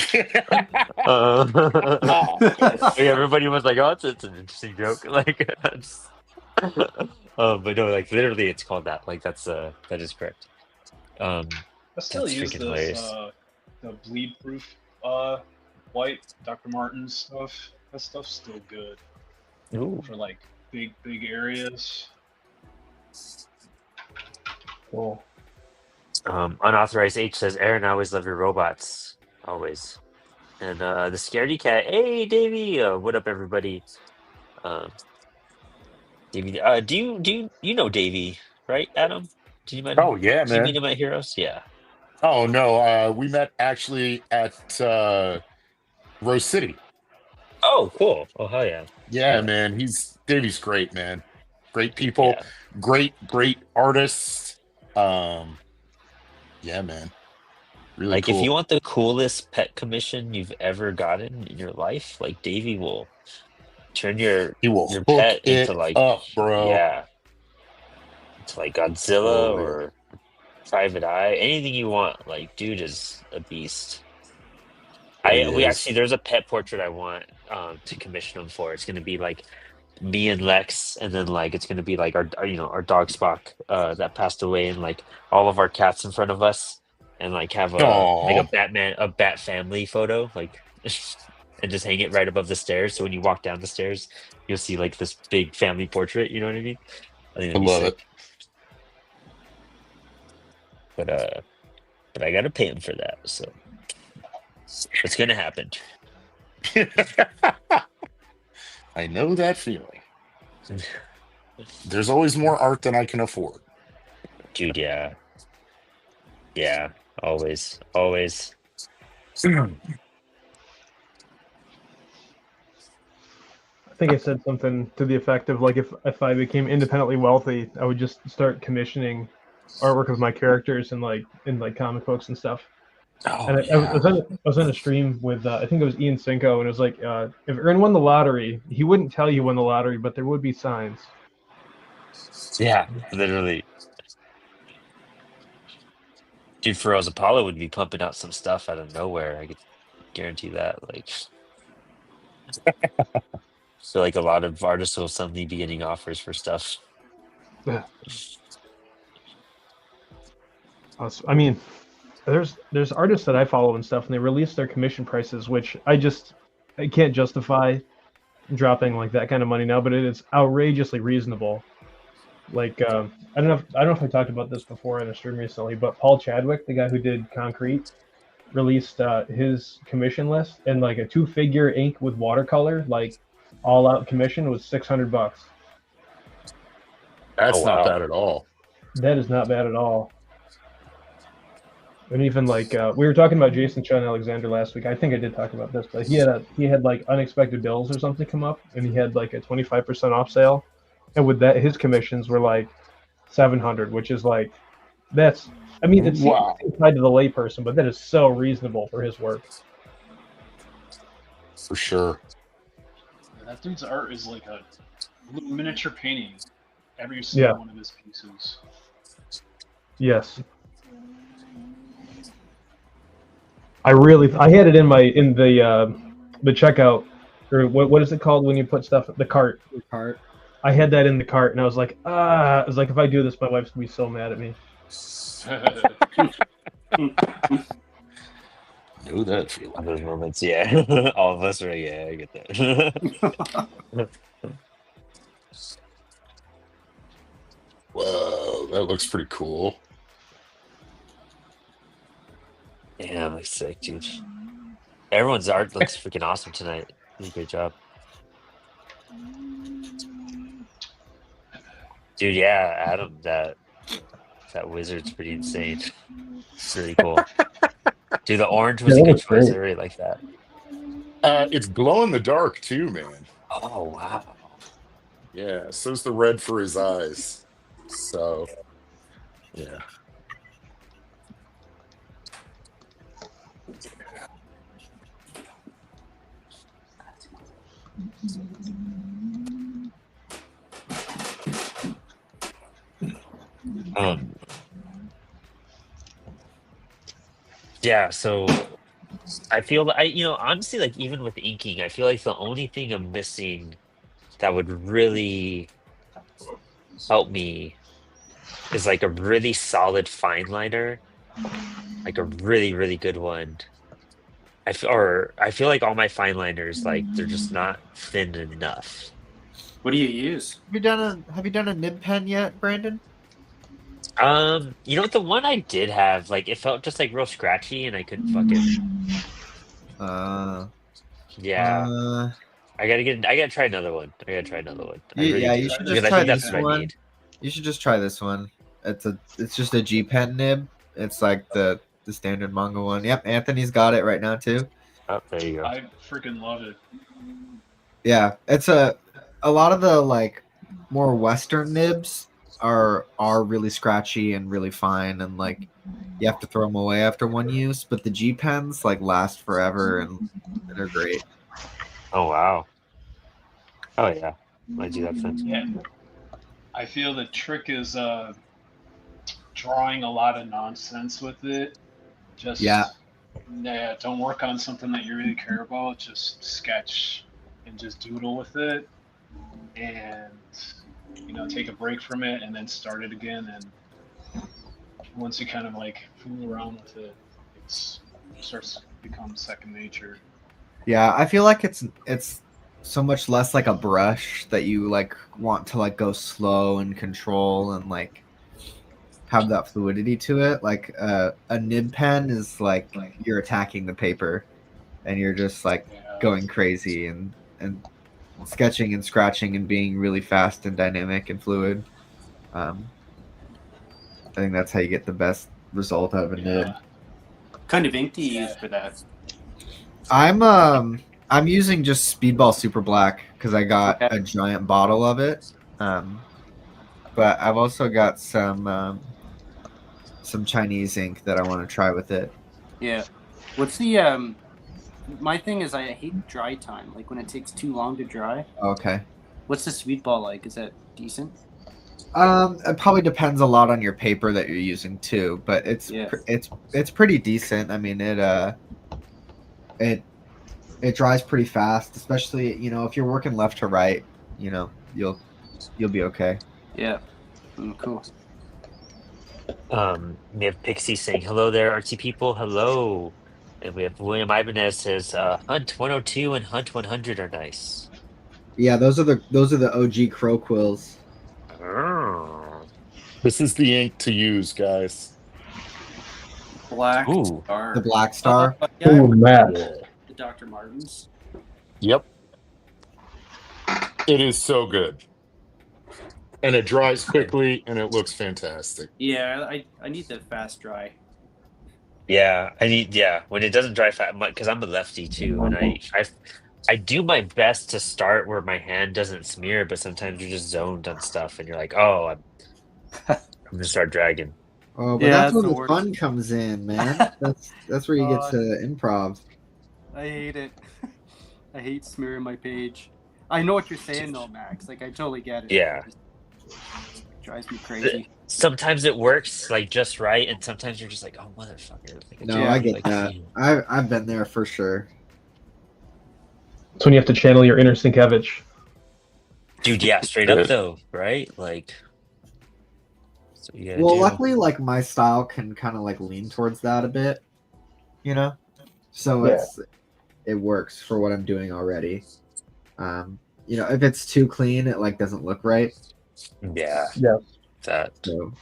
Everybody was like, "Oh, it's an interesting joke." Like, but no, like literally, it's called that. Like that is correct. I still That's use freaking this hilarious. the bleed proof white Dr. Martens stuff. That stuff's still good Ooh. for like big areas. Cool. Unauthorized H says, "Aaron, I always love your robots, always." And the scaredy cat, hey Davey, what up everybody? Davey, do you know Davey, right, Adam? Did you met him? Oh yeah, Did you meet man. him at Heroes? Yeah. Oh no, we met actually at Rose City. Oh, cool. Oh, hell yeah. Yeah, Yeah. man. Davey's great, man. Great people, Yeah. great artists. Yeah, man. Really Like, if you cool. want the coolest pet commission you've ever gotten in your life, like Davey will turn your He will hook pet into it like, up, bro. yeah, it's like Godzilla For real. or Private Eye, anything you want. Like, dude is a beast. He We is. actually, there's a pet portrait I want to commission him for. It's gonna be like me and Lex, and then like it's gonna be like our dog Spock that passed away, and like all of our cats in front of us, and like have a Oh, bat family photo, like and just hang it right above the stairs. So when you walk down the stairs, you'll see like this big family portrait. You know what I mean? I think I that'd be love it. sick. But I gotta pay him for that, so it's gonna happen. I know that feeling. There's always more art than I can afford. Dude, yeah. Yeah, always. I think I said something to the effect of like if I became independently wealthy, I would just start commissioning artwork of my characters in comic books and stuff. Oh, And yeah. I was on a stream with I think it was Ian Cinco, and it was like if Aaron won the lottery, he wouldn't tell you won the lottery, but there would be signs. Yeah, literally. Dude, Feroz Apollo would be pumping out some stuff out of nowhere. I could guarantee that. Like, so like a lot of artists will suddenly be getting offers for stuff. Yeah. I mean, there's artists that I follow and stuff, and they release their commission prices, which I can't justify dropping like that kind of money now, but it is outrageously reasonable. Like I don't know if I talked about this before in a stream recently, but Paul Chadwick, the guy who did Concrete, released his commission list, and like a 2-figure ink with watercolor, like all out commission was $600. That's Oh, not wow. bad at all. That is not bad at all. And even like we were talking about Jason Chun Alexander last week. I think I did talk about this, but he had like unexpected bills or something come up, and he had like a 25% off sale, and with that his commissions were like $700, which is like it's Wow. tied to the layperson, but that is so reasonable for his work. For sure. That dude's art is like a little miniature painting. Every single one of his pieces. Yes. I had it in the checkout, or what is it called when you put stuff the cart? The cart. I had that in the cart, and I was like, if I do this, my wife's gonna be so mad at me. Know that feeling. On those moments, yeah. All of us are like, yeah, I get that. Whoa, that looks pretty cool. Damn, looks sick, dude. Everyone's art looks freaking awesome tonight. You did a great job. Dude, yeah, Adam, that wizard's pretty insane. It's really cool. Dude, the orange was a good choice. I really like that. It's glow in the dark too, man. Oh, wow. Yeah, so's the red for his eyes. So, yeah. Um, yeah, so I feel honestly, like even with inking, I feel like the only thing I'm missing that would really help me is like a really solid fine liner, like a really, really good one. I feel like all my fine liners, like they're just not thin enough. What do you use? Have you done a nib pen yet, Brandon? You know what, the one I did have, like it felt just like real scratchy and I couldn't fucking Uh, yeah. uh, I gotta try another one. I gotta try another one. I really yeah, you do. should Because just I try think that's this what I one. need. You should just try this one. It's just a G pen nib. It's like the standard manga one. Yep, Anthony's got it right now too. Oh, there you go. I freaking love it. Yeah, it's a lot of the like more Western nibs are really scratchy and really fine, and like you have to throw them away after one use. But the G pens like last forever and they're great. Oh wow. Oh yeah. I do that then. Yeah, I feel the trick is drawing a lot of nonsense with it. Just Yeah. yeah, don't work on something that you really care about. Just sketch and just doodle with it, and take a break from it, and then start it again. And once you kind of like fool around with it, it starts to become second nature. Yeah, I feel like it's so much less like a brush that you like want to like go slow and control and like have that fluidity to it. Like a nib pen is like you're attacking the paper and you're just like Yeah. going crazy and sketching and scratching and being really fast and dynamic and fluid. I think that's how you get the best result out of a nib. What kind of ink do you use for that? I'm using just Speedball Super Black because I got Okay. a giant bottle of it. But I've also got some Chinese ink that I want to try with it. Yeah. What's the my thing is I hate dry time, like when it takes too long to dry. Okay. What's the Speedball like? Is that decent? It probably depends a lot on your paper that you're using too, but it's Yeah. it's pretty decent. I mean, it dries pretty fast, especially if you're working left to right. You'll be okay. Yeah. Cool. We have Pixie saying hello there, RT people. Hello. And we have William Ibanez says Hunt 102 and Hunt 100 are nice. Yeah, those are the OG crow quills. Oh. This is the ink to use, guys. Black Ooh. Star. The Black Star. Yeah, Oh, Matt. the Dr. Martens. Yep. It is so good. And it dries quickly and it looks fantastic. Yeah, I need the fast dry. Yeah, when it doesn't dry fast, because I'm a lefty too, and I do my best to start where my hand doesn't smear, but sometimes you're just zoned on stuff, and you're like, oh, I'm gonna start dragging. Oh, but Yeah, that's that's where the the worst. fun comes in, man. That's where you get to improv. I hate it. I hate smearing my page. I know what you're saying though, Max. Like I totally get it. Yeah. It drives me crazy. Sometimes it works like just right, and sometimes you're just like, oh motherfucker. Like, No, Yeah. I get like, that. I've been there for sure. That's when you have to channel your inner Sienkiewicz. Dude, yeah, straight up though, right? Like, so you gotta Well, do. luckily, like my style can kind of like lean towards that a bit, So Yeah. it works for what I'm doing already. If it's too clean, it like doesn't look right. Yeah. Yeah. That. So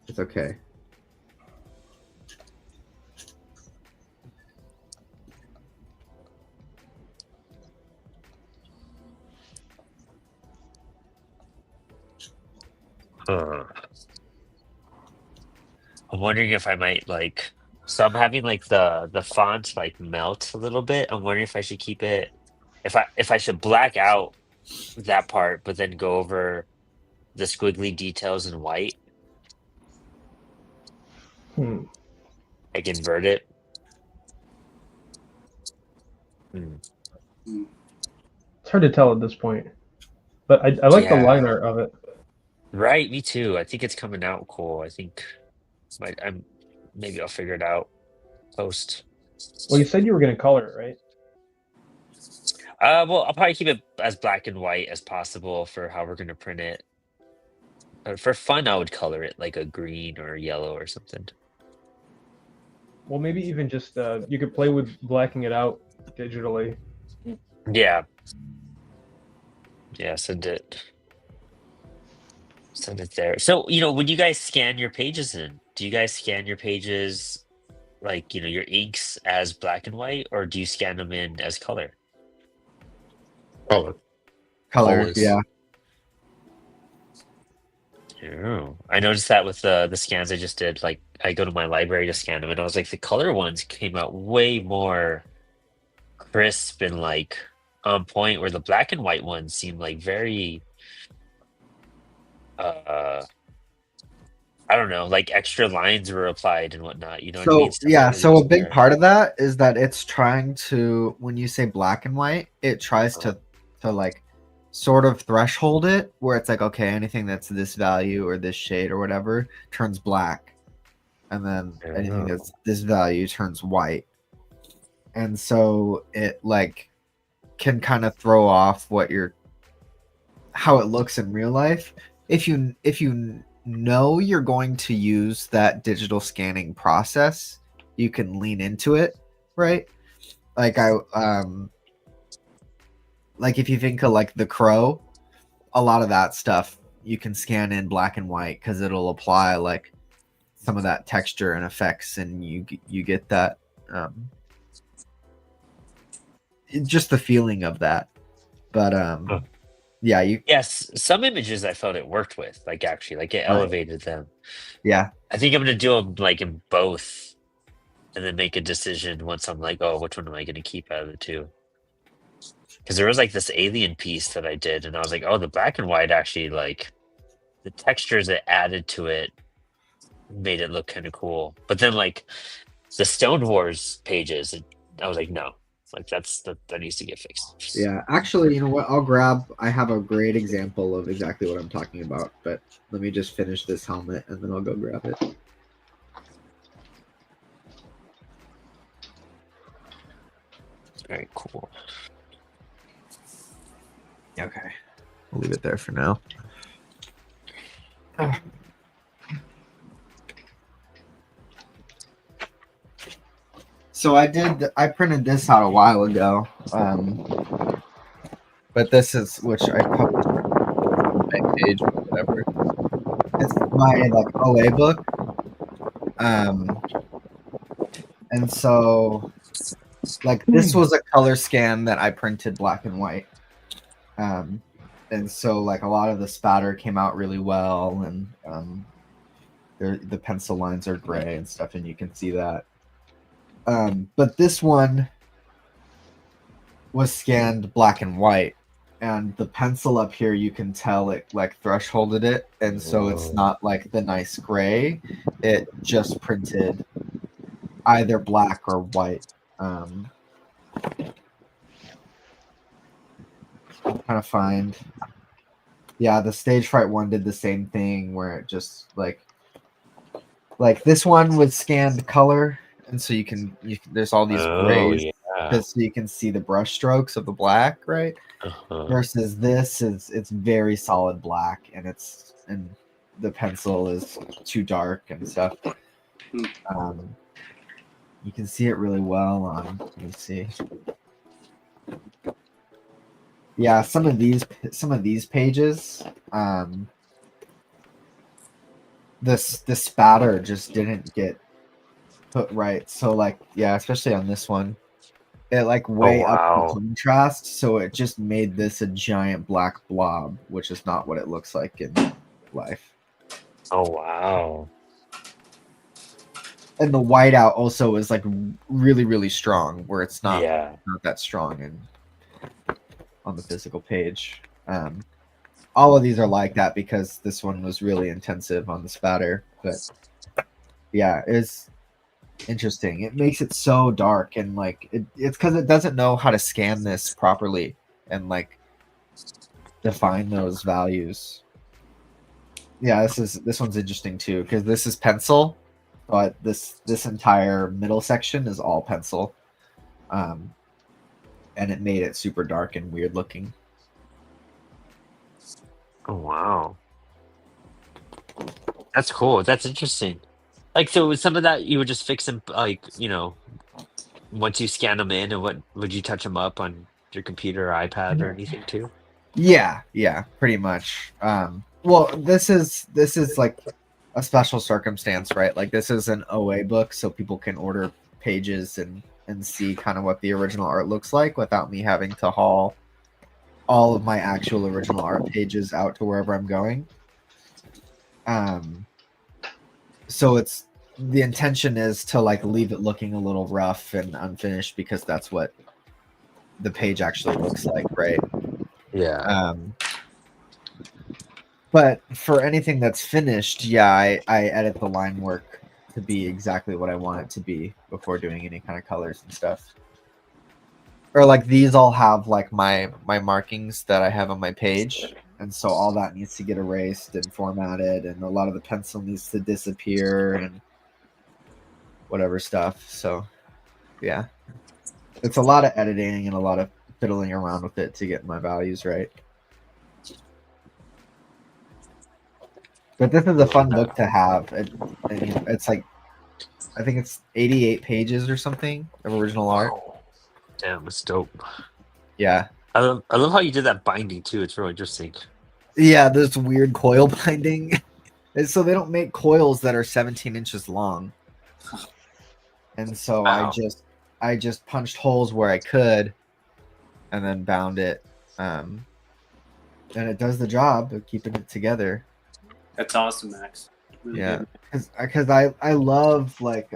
it's okay. I'm wondering if I might like. So I'm having like the font like melt a little bit. I'm wondering if I should keep it. If I should black out that part, but then go over the squiggly details in white, Hmm. like invert it. Hmm. It's hard to tell at this point, but I like the Yeah. line art of it. Right, me too. I think it's coming out cool. I think maybe I'll figure it out post. Well, you said you were going to color it, right? Well, I'll probably keep it as black and white as possible for how we're gonna print it. For fun, I would color it like a green or a yellow or something. Well, maybe even just you could play with blacking it out digitally. Yeah. Yeah, send it. Send it there. So, when you guys scan your pages in, do you guys scan your pages like, your inks as black and white, or do you scan them in as color? Color. Color, Always. yeah. Oh, I noticed that with the scans I just did. Like, I go to my library to scan them, and I was like, the color ones came out way more crisp and like on point, where the black and white ones seem like very, I don't know, like extra lines were applied and whatnot. You know what I mean? So Stuff that yeah, really so a wasn't big there. part of that is that it's trying to, when you say black and white, it tries to like sort of threshold it where it's like, okay, anything that's this value or this shade or whatever turns black, and then anything that's this value turns white. And so it like can kind of throw off how it looks in real life. If you know you're going to use that digital scanning process, you can lean into it, right? Like like if you think of like The Crow, a lot of that stuff you can scan in black and white because it'll apply like some of that texture and effects, and you get that just the feeling of that. But yeah, Yes, some images I felt it worked with, like actually, like it Right. elevated them. yeah. I think I'm gonna do them like in both, and then make a decision once I'm like, oh, which one am I gonna keep out of the two? Because there was like this alien piece that I did, and I was like, oh, the black and white actually, like the textures it added to it made it look kind of cool. But then like the Stone Wars pages, I was like, no, like that needs to get fixed. Yeah, actually, you know what? I have a great example of exactly what I'm talking about, but let me just finish this helmet and then I'll go grab it. Very cool. Okay. We'll leave it there for now. So I printed this out a while ago. But this is, which I published on my page or whatever. It's my like OA book. And so like this was a color scan that I printed black and white. And so like a lot of the spatter came out really well, and the pencil lines are gray and stuff, and you can see that. But this one was scanned black and white, and the pencil up here, you can tell it like thresholded it, and so it's not like the nice gray. It just printed either black or white. I'm trying to find. Yeah, the stage fright one did the same thing where it just like this one was scanned color, and so you can there's all these grays, so you can see the brush strokes of the black, right? Versus this it's very solid black, and the pencil is too dark and stuff. You can see it really well on. Let me see. Yeah, some of these pages, the spatter just didn't get put right. So like, yeah, especially on this one, it like way up the contrast, so it just made this a giant black blob, which is not what it looks like in life. Oh wow. And the whiteout also is like really, really strong, where it's not Yeah. not that strong on the physical page. all of these are like that because this one was really intensive on the spatter. But yeah, it's interesting. It makes it so dark, and like it's because it doesn't know how to scan this properly and like define those values. Yeah, this one's interesting too because this is pencil, but this entire middle section is all pencil, and it made it super dark and weird looking. Oh wow, that's cool. That's interesting. Like, so with some of that, you would just fix them, like, once you scan them in, and what would you touch them up on your computer or iPad or anything too? Yeah, pretty much. Well, this is like a special circumstance, right? Like this is an OA book, so people can order pages and see kind of what the original art looks like without me having to haul all of my actual original art pages out to wherever I'm going. So it's the intention is to like leave it looking a little rough and unfinished because that's what the page actually looks like, right? Yeah. But for anything that's finished, yeah, I edit the line work to be exactly what I want it to be before doing any kind of colors and stuff. Or like these all have like my markings that I have on my page, and so all that needs to get erased and formatted, and a lot of the pencil needs to disappear and whatever stuff. So yeah, it's a lot of editing and a lot of fiddling around with it to get my values right. But this is a fun book to have. It's like, I think it's 88 pages or something of original art. Damn, it's dope. Yeah. I love how you did that binding too. It's really interesting. Yeah, this weird coil binding. And so they don't make coils that are 17 inches long. And so Wow. I just punched holes where I could and then bound it. And it does the job of keeping it together. That's awesome, Max. Really Yeah, good. because I love like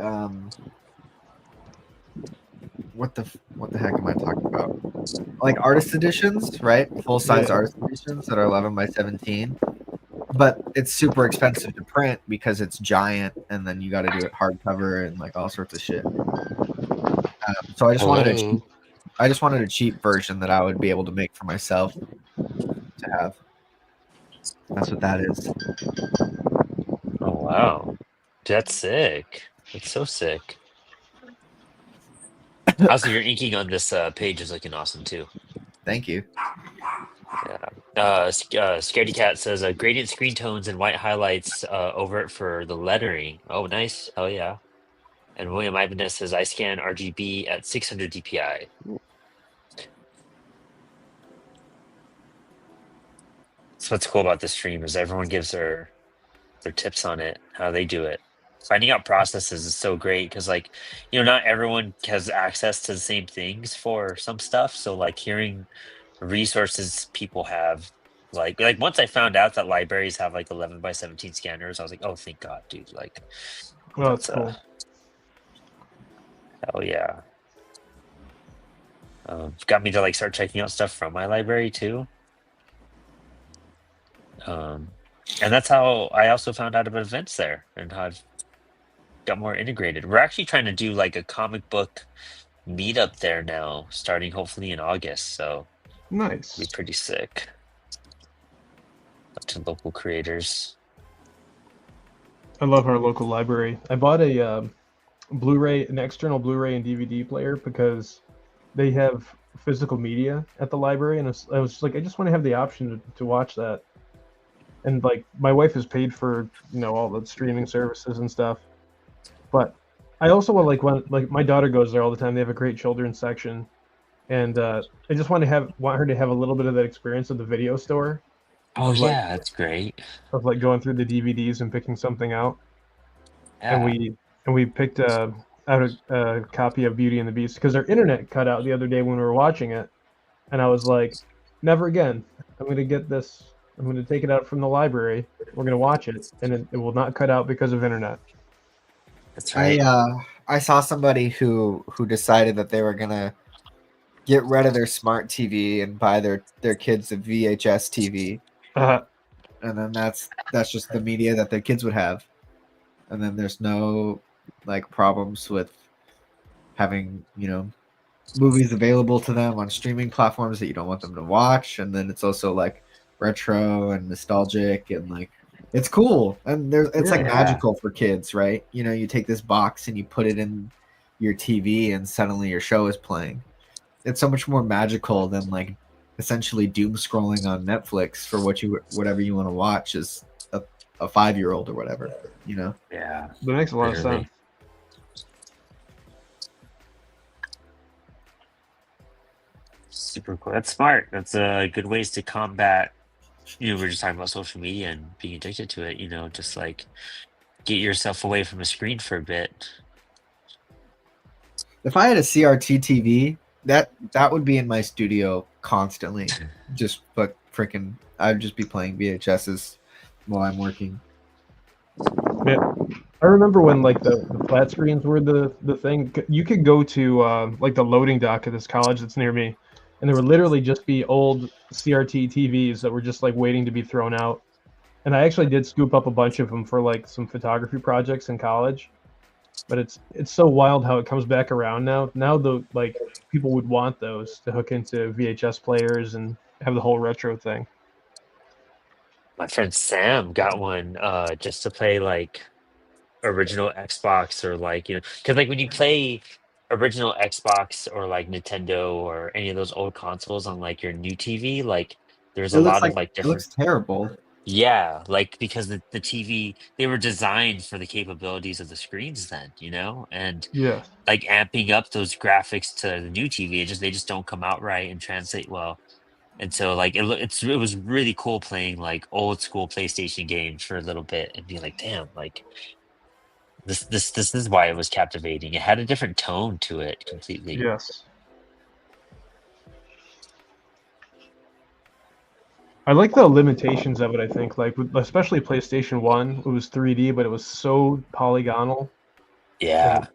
what the heck am I talking about? Like artist editions, right? Full size artist editions that are 11 by 17. But it's super expensive to print because it's giant, and then you got to do it hardcover and like all sorts of shit. So I just wanted a cheap version that I would be able to make for myself to have. That's what that is. Oh wow, that's sick. That's so sick. Also, your inking on this page is looking awesome too. Thank you. Yeah. Scaredy Cat says gradient screen tones and white highlights over it for the lettering. Oh, nice. Hell yeah. And William Ibanez says I scan RGB at 600 DPI. So what's cool about this stream is everyone gives their tips on it, how they do it. Finding out processes is so great because, like, not everyone has access to the same things for some stuff. So, like, hearing resources people have, like once I found out that libraries have like 11 by 17 scanners, I was like, oh, thank God, dude. Like, Oh, that's cool. Hell yeah. Got me to like start checking out stuff from my library too. And that's how I also found out about events there and how I've got more integrated. We're actually trying to do like a comic book meetup there now, starting hopefully in August. So Nice. it'll be pretty sick. To local creators. I love our local library. I bought a Blu-ray, an external Blu-ray and DVD player because they have physical media at the library, and I was just like, I just want to have the option to watch that. And like, my wife has paid for all the streaming services and stuff, but I also want like my daughter goes there all the time. They have a great children's section, and I just want her to have a little bit of that experience of the video store. Oh yeah, that's great. Of like going through the DVDs and picking something out. Yeah. And we picked out a copy of Beauty and the Beast because our internet cut out the other day when we were watching it, and I was like, never again. I'm gonna get this. I'm gonna take it out from the library. We're gonna watch it, and it will not cut out because of internet. That's right. I saw somebody who decided that they were gonna get rid of their smart TV and buy their kids a VHS TV. and then that's just the media that their kids would have, and then there's no like problems with having movies available to them on streaming platforms that you don't want them to watch, and then it's also like retro and nostalgic and like it's cool, and it's like Yeah. magical for kids, right? You take this box and you put it in your TV and suddenly your show is playing. It's so much more magical than like essentially doom scrolling on Netflix for whatever you want to watch as a 5-year-old or whatever. Yeah. That makes a lot of Literally. sense. Super cool. That's smart. That's good ways to combat. We're just talking about social media and being addicted to it. Just like get yourself away from a screen for a bit. If I had a CRT TV, that would be in my studio constantly. Just but freaking, I'd just be playing VHSs while I'm working. Yeah. I remember when like the flat screens were the thing. You could go to like the loading dock at this college that's near me, and there would literally just be old CRT TVs that were just like waiting to be thrown out. And I actually did scoop up a bunch of them for like some photography projects in college. But it's so wild how it comes back around now. Now the like people would want those to hook into VHS players and have the whole retro thing. My friend Sam got one just to play like original Xbox or like because like when you play original Xbox or like Nintendo or any of those old consoles on like your new TV, like there's a lot of like It different. looks terrible. Yeah, like because the TV they were designed for the capabilities of the screens then, and Yeah. like amping up those graphics to the new TV, they just don't come out right and translate well. And so like it was really cool playing like old school PlayStation games for a little bit and being like, damn, like this is why it was captivating. It had a different tone to it completely. Yes. I like the limitations of it. I think, like, especially PlayStation 1, it was 3D, but it was so polygonal. Yeah.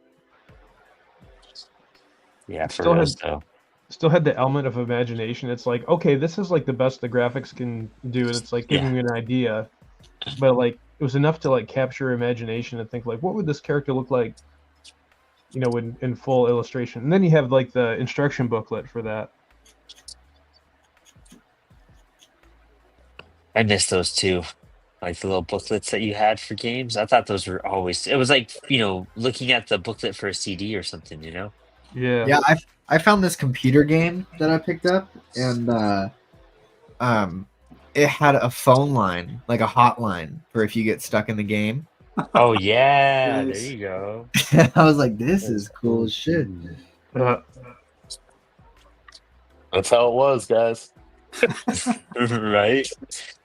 Yeah, for Still real. had still had the element of imagination. It's like, okay, this is like the best the graphics can do, and it's like giving me an idea. But like, it was enough to like capture your imagination and think like, what would this character look like, in full illustration? And then you have like the instruction booklet for that. I miss those too. Like the little booklets that you had for games. I thought those were always. It was like looking at the booklet for a CD or something. Yeah. Yeah, I found this computer game that I picked up, and it had a phone line, like a hotline, for if you get stuck in the game. Oh yeah, there Nice. you go. I was like, this is cool as shit. That's how it was, guys. Right?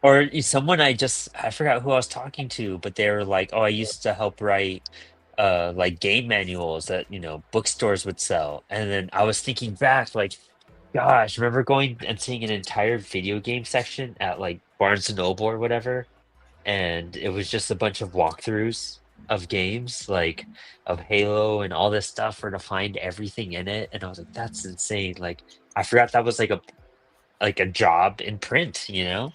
Or someone I forgot who I was talking to, but they were like, "Oh, I used to help write like game manuals that bookstores would sell." And then I was thinking back, like, gosh, remember going and seeing an entire video game section at like Barnes and Noble or whatever, and it was just a bunch of walkthroughs of games, like of Halo and all this stuff, for to find everything in it. And I was like, that's insane. Like, I forgot that was like a job in print. Yeah.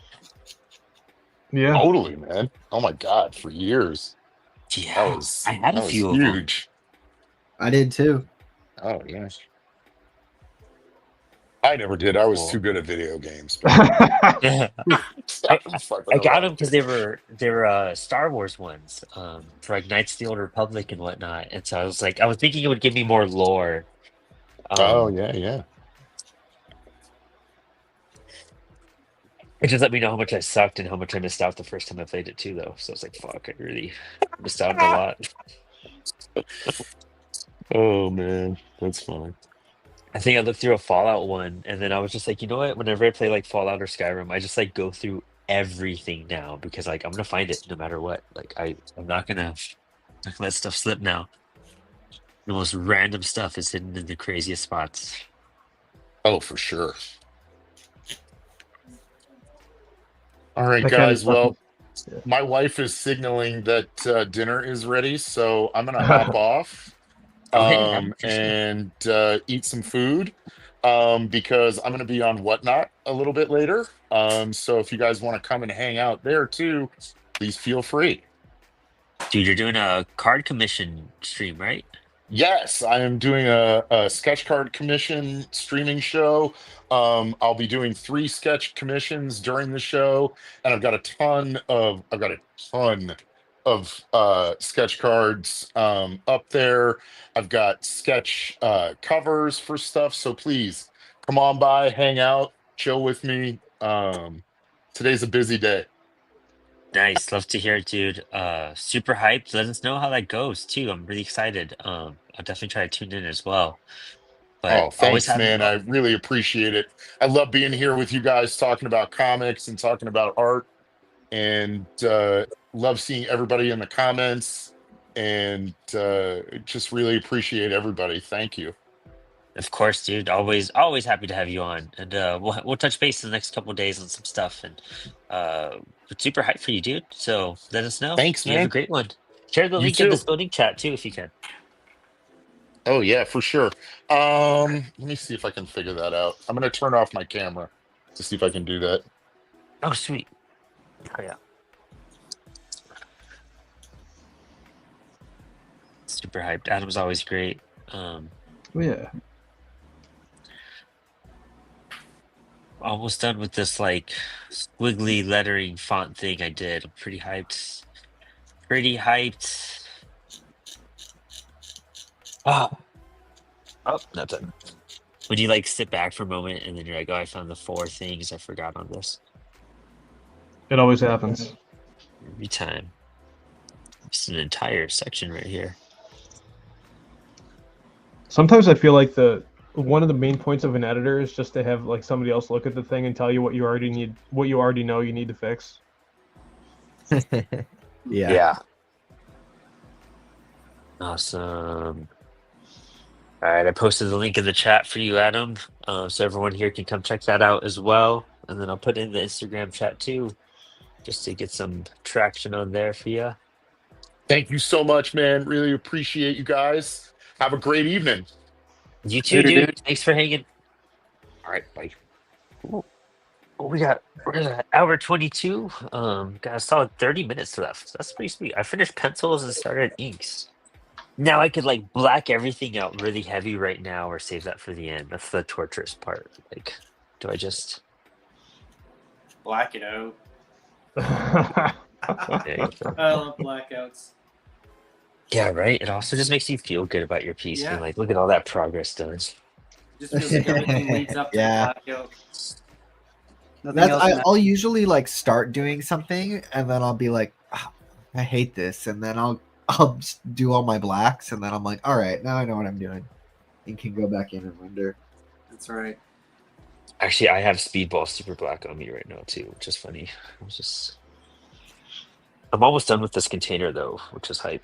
Totally, man. Oh my god, for years. Yeah, I had a that was few of them. huge. I did too. Oh yeah. I never did. I was Cool. too good at video games. Yeah. I got them because they were Star Wars ones, for like Knights of the Old Republic and whatnot. And so I was thinking it would give me more lore. Oh yeah, yeah. It just let me know how much I sucked and how much I missed out the first time I played it too, though. So I was like, fuck, I really missed out on a lot. Oh man, that's fun. I think I looked through a Fallout one, and then I was just like, you know what? Whenever I play like Fallout or Skyrim, I just like go through everything now because like I'm gonna find it no matter what. Like I'm not gonna let stuff slip now. The most random stuff is hidden in the craziest spots. Oh, for sure. All right, That kind of guys. stuff Well, Yeah. my wife is signaling that dinner is ready, so I'm gonna hop off Oh, hey, have a fish. and eat some food. because I'm going to be on Whatnot a little bit later. So if you guys want to come and hang out there too, please feel free. Dude, you're doing a card commission stream, right? Yes, I am doing a sketch card commission streaming show. I'll be doing 3 sketch commissions during the show, and I've got a ton of sketch cards up there. I've got sketch covers for stuff. So please come on by, hang out, chill with me. Today's a busy day. Nice. Love to hear it, dude. Super hyped. Let us know how that goes too. I'm really excited. I'll definitely try to tune in as well. But Oh, always thanks, have man. I really appreciate it. I love being here with you guys talking about comics and talking about art, and love seeing everybody in the comments, and just really appreciate everybody. Thank you. of course, dude. Always happy to have you on. And we'll touch base in the next couple of days on some stuff. And we're super hyped for you, dude. So let us know. Thanks, You have a man. great one. Share the You link in too. this building chat too if you can. Oh yeah, for sure. Let me see if I can figure that out. I'm gonna turn off my camera to see if I can do that. Oh sweet. Oh yeah. Super hyped. Adam's always great. Yeah. Almost done with this like squiggly lettering font thing I did. I'm pretty hyped. Pretty hyped. Oh, oh, that's it. Would you like sit back for a moment and then you're like, oh, I found the 4 things I forgot on this It always happens. every time. It's an entire section right here. Sometimes I feel like one of the main points of an editor is just to have like somebody else look at the thing and tell you what you already know you need to fix. Yeah. Awesome. All right, I posted the link in the chat for you, Adam, so everyone here can come check that out as well. And then I'll put it in the Instagram chat too, just to get some traction on there for you. Thank you so much, man. Really appreciate you guys. Have a great evening. You too, Later, dude. dude. Thanks for hanging. All right, bye. Ooh. Oh, we're at hour 22. Got a solid 30 minutes left. So that's pretty sweet. I finished pencils and started inks. Now I could like black everything out really heavy right now or save that for the end. That's the torturous part. Like, do I just Black it out. there you go. I love blackouts. Yeah, right. It also just makes you feel good about your piece. Yeah. Being like, look at all that progress done. Just feels like everything leads up to Yeah. the blackout. Nothing else I'll usually like start doing something and then I'll be like, "Ah, I hate this, and then I'll just do all my blacks, and then I'm like, all right, now I know what I'm doing, and can go back in and render. That's right. Actually, I have Speedball Super Black on me right now too, which is funny. I'm almost done with this container though, which is hype.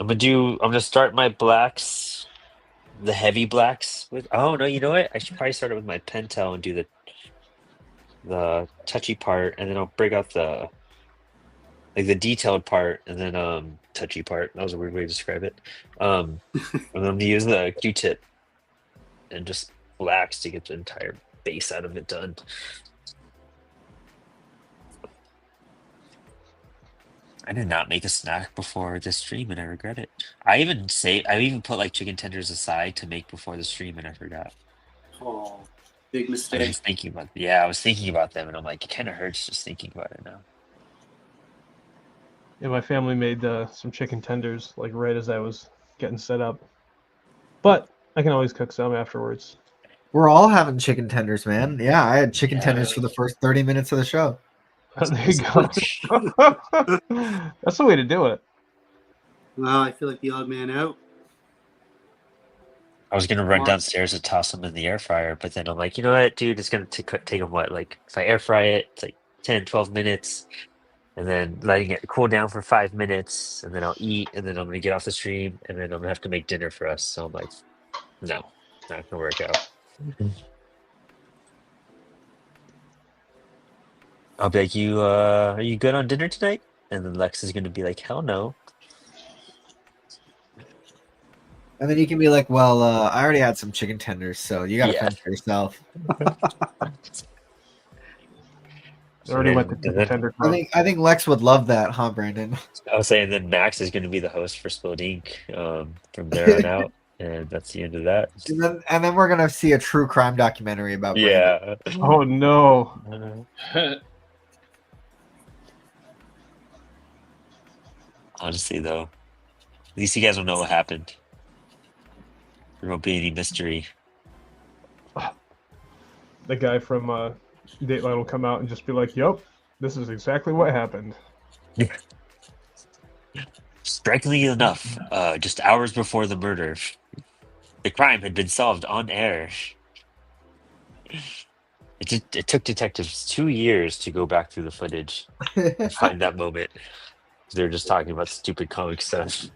I'm gonna start my blacks, the heavy blacks with. Oh no, you know what? I should probably start it with my Pentel and do the touchy part, and then I'll break out the detailed part, and then touchy part. That was a weird way to describe it. And I'm gonna use the Q-tip and just blacks to get the entire base out of it done. I did not make a snack before the stream, and I regret it. I even put like chicken tenders aside to make before the stream, and I forgot. Oh, big I was mistake. just thinking about, yeah, I was thinking about them, and I'm like, it kind of hurts just thinking about it now. Yeah, my family made some chicken tenders like right as I was getting set up, but I can always cook some afterwards. We're all having chicken tenders, man. Yeah, I had chicken Yeah. tenders for the first 30 minutes of the show. There you go. That's the way to do it. Well, I feel like the odd man out. I was gonna run Mark. downstairs to toss them in the air fryer, but then I'm like, you know what, dude, it's gonna take them what? Like if I air fry it, it's like 10, 12 minutes, and then letting it cool down for 5 minutes, and then I'll eat, and then I'm gonna get off the stream, and then I'm gonna have to make dinner for us. So I'm like, no, not gonna work out. I'll be like, are you good on dinner tonight? And then Lex is gonna be like, hell no. And then you can be like, well, I already had some chicken tenders, so you got to Yeah. fend for yourself. They already went to And the then- tender I club. think Lex would love that, huh, Brandon? I was saying then Max is going to be the host for Spilled Ink from there on out, and that's the end of that. And then we're gonna see a true crime documentary about Brandon. Yeah. Oh no! Honestly, though, at least you guys will know what happened. There won't be any mystery. The guy from Dateline will come out and just be like, "Yep, this is exactly what happened." Strikingly enough, just hours before the murder, the crime had been solved on air. It took detectives 2 years to go back through the footage and find that moment. They're just talking about stupid comic stuff.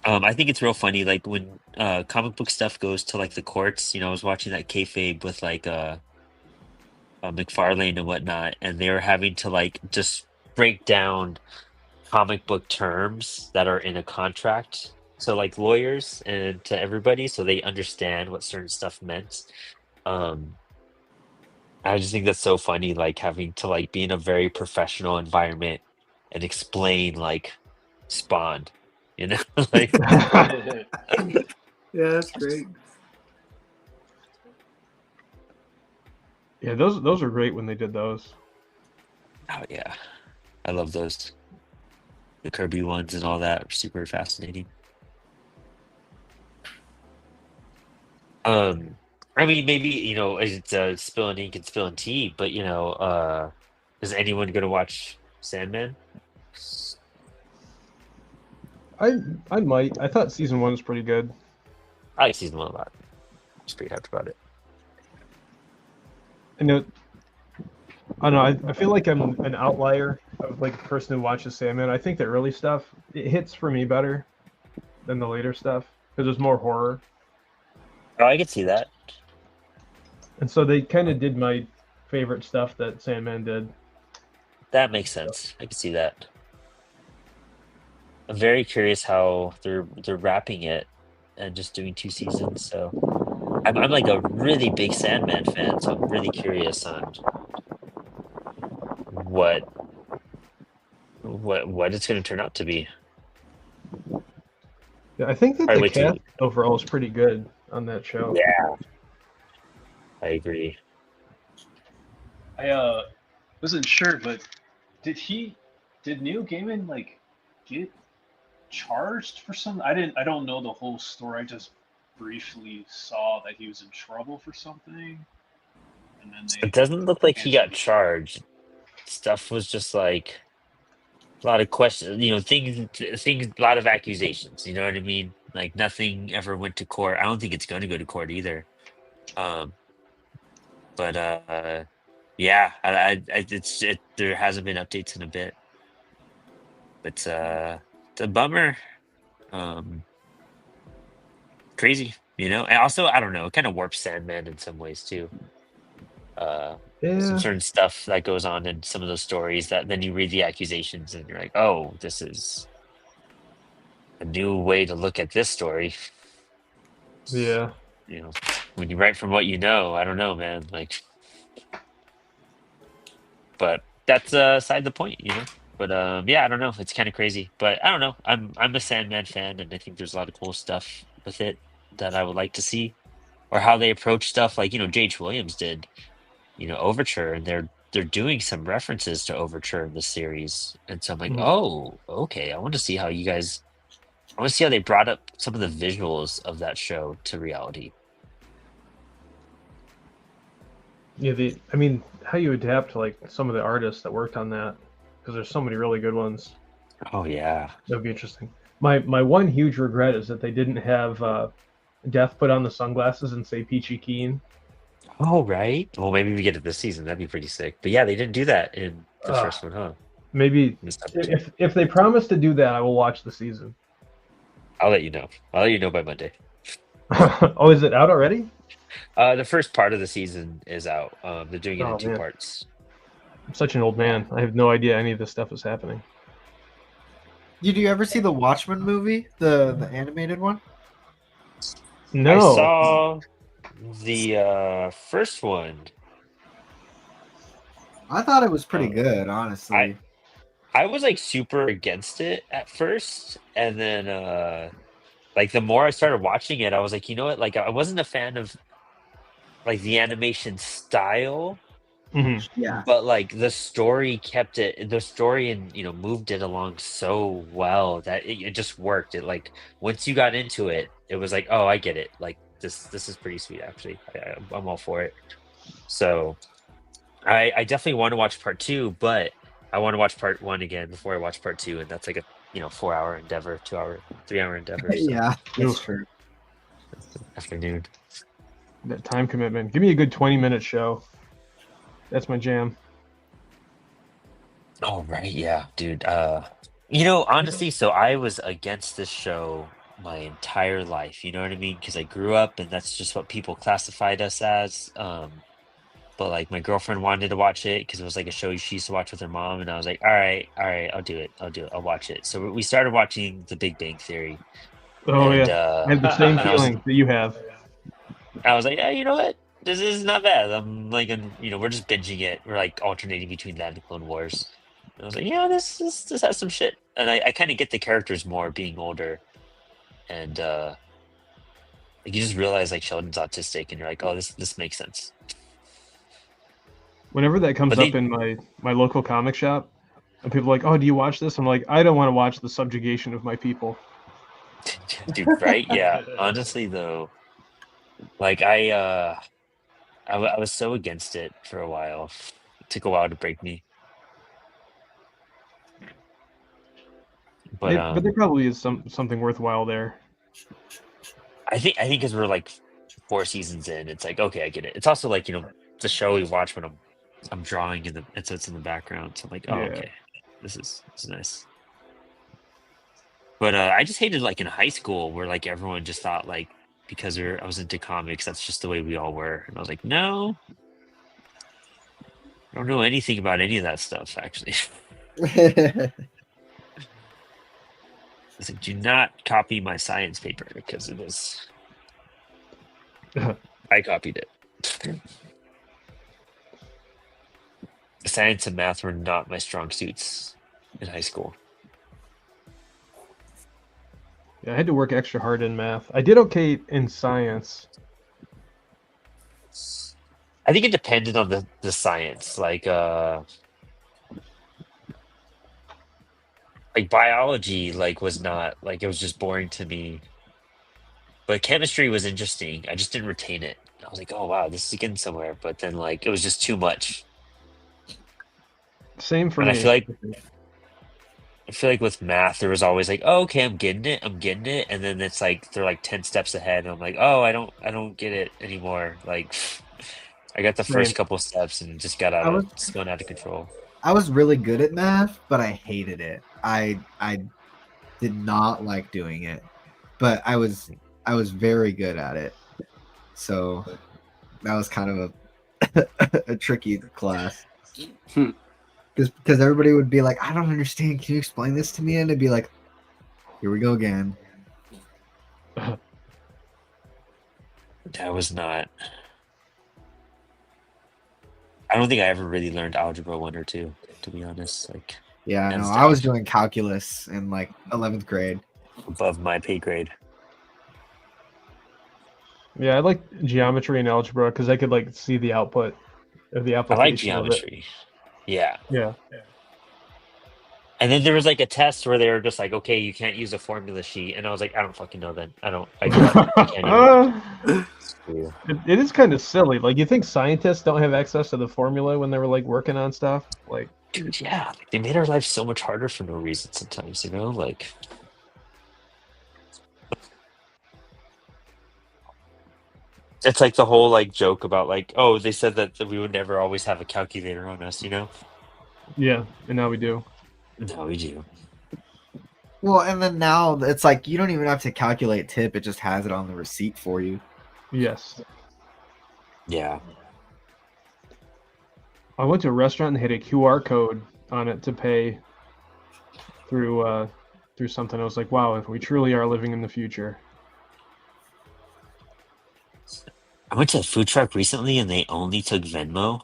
I think it's real funny, like when comic book stuff goes to like the courts. I was watching that kayfabe with like McFarlane and whatnot, and they were having to like just break down comic book terms that are in a contract. So like lawyers and to everybody, so they understand what certain stuff meant. Um, I just think that's so funny, like having to like be in a very professional environment and explain like Spawn, like. Yeah, that's great. Yeah, those are great when they did those. Oh yeah, I love those. The Kirby ones and all that are super fascinating. I mean, maybe it's spilling ink and spilling tea, but is anyone gonna watch Sandman? I might. I thought season 1 was pretty good. I like season 1 a lot. Just pretty hyped about it. I know. I don't know. I feel like I'm an outlier of like a person who watches Sandman. I think the early stuff it hits for me better than the later stuff because there's more horror, Oh, I could see that. and so they kind of did my favorite stuff that Sandman did. That makes sense. I can see that. I'm very curious how they're wrapping it and just doing 2 seasons. So I'm like a really big Sandman fan, so I'm really curious on what it's going to turn out to be. Yeah, I think that Probably the wait till- cast overall is pretty good on that show. Yeah, I agree. I wasn't sure, but did Neil Gaiman like get charged for something? I don't know the whole story. I just briefly saw that he was in trouble for something, and then they It doesn't look like he got canceled it. charged. Stuff was just like a lot of questions, things, a lot of accusations. You know what I mean? Like nothing ever went to court. I don't think it's going to go to court either. But yeah, there hasn't been updates in a bit. But it's a bummer. Crazy, and also I don't know, it kind of warps Sandman in some ways too. Some Yeah, certain stuff that goes on in some of those stories that then you read the accusations and you're like, oh, this is a new way to look at this story. yeah. When you write from what you know, I don't know, man. Like, but that's aside the point. But yeah, I don't know. It's kind of crazy, but I don't know. I'm a Sandman fan, and I think there's a lot of cool stuff with it that I would like to see, or how they approach stuff. Like J.H. Williams did, Overture, and they're doing some references to Overture in the series, and so I'm like, Mhm. oh, okay. I want to see how you guys. I want to see how they brought up some of the visuals of that show to reality. Yeah, I mean, how you adapt to like some of the artists that worked on that, because there's so many really good ones. Oh yeah. That would be interesting. My one huge regret is that they didn't have Death put on the sunglasses and say Peachy Keen. Oh right. Well, maybe we get it this season. That'd be pretty sick. But yeah, they didn't do that in the first one, huh? Maybe Missed opportunity. if they promise to do that, I will watch the season. I'll let you know. I'll let you know by Monday. Oh, is it out already? The first part of the season is out. They're doing it Oh, in 2 man. parts. I'm such an old man. I have no idea any of this stuff is happening. Did you ever see the Watchmen movie, the animated one? I No. saw the first one. I thought it was pretty Uh, good, honestly. I was like super against it at first, and then like the more I started watching it, I was like, you know what? Like I wasn't a fan of like the animation style, Mhm. Yeah. but like the story and moved it along so well that it just worked. It like once you got into it, it was like, oh, I get it. Like this is pretty sweet actually. I'm all for it. So I definitely want to watch part two, but I want to watch part one again before I watch part two, and that's like a 4 hour endeavor, 2 hour, 3 hour endeavor. So Yeah, that's Oof. true. afternoon. That time commitment. Give me a good 20-minute show. That's my jam. Oh right, yeah, dude. Honestly, so I was against this show my entire life. You know what I mean? Because I grew up, and that's just what people classified us as. But like my girlfriend wanted to watch it because it was like a show she used to watch with her mom, and I was like, all right, I'll do it, I'll watch it. So we started watching The Big Bang Theory, Oh and yeah, I have the same and I was feeling that you have. like, yeah, you know what? This is not bad. I'm like, we're just binging it. We're like alternating between that and Clone Wars. And I was like, yeah, this has some shit, and I kind of get the characters more being older, and like you just realize like Sheldon's autistic, and you're like, oh, this makes sense. Whenever that comes But up they, in my local comic shop, and people are like, "Oh, do you watch this?" I'm like, I don't want to watch the subjugation of my people. dude, right? Yeah. Honestly, though, like I was so against it for a while. It took a while to break me, but But there probably is something worthwhile there. I think because we're like 4 seasons in, it's like okay, I get it. It's also like the show we watch when I'm drawing in the and so it's in the background. So I'm like, oh Yeah. okay, this is nice. But I just hated like in high school where like everyone just thought like because I was into comics, that's just the way we all were, and I was like, no, I don't know anything about any of that stuff actually. It's like, do not copy my science paper because it was. I copied it. Science and math were not my strong suits in high school. Yeah, I had to work extra hard in math. I did okay in science. I think it depended on the science. Like biology, like was not like it was just boring to me. But chemistry was interesting. I just didn't retain it. I was like, oh wow, this is getting somewhere. But then like it was just too much. Same for And me. I feel like with math, there was always like, oh, okay, I'm getting it, and then it's like they're like 10 steps ahead, and I'm like, oh, I don't get it anymore. Like, I got the Same. first couple steps and just got spun out of control. I was really good at math, but I hated it. I did not like doing it, but I was very good at it. So that was kind of a tricky class. Because everybody would be like, I don't understand. Can you explain this to me? And it'd be like, here we go again. That was not. I don't think I ever really learned algebra 1 or 2, to be honest. Like, Yeah, no, hands I was down, doing calculus in like 11th grade. above my pay grade. Yeah, I like geometry and algebra because I could like see the output of the I like application of it. geometry. Yeah. Yeah. And then there was like a test where they were just like, okay, you can't use a formula sheet. And I was like, I don't fucking know then. I give up. I can't even. Screw you. It is kind of silly. Like you think scientists don't have access to the formula when they were like working on stuff? Like, Dude, yeah. Like, they made our life so much harder for no reason sometimes, Like, it's like the whole like joke about like, oh, they said that we would never always have a calculator on us, yeah, and now we do. No, we do. Well, and then now it's like you don't even have to calculate tip; it just has it on the receipt for you. Yes. Yeah. I went to a restaurant and they had a QR code on it to pay through something. I was like, wow, if we truly are living in the future. I went to a food truck recently and they only took Venmo.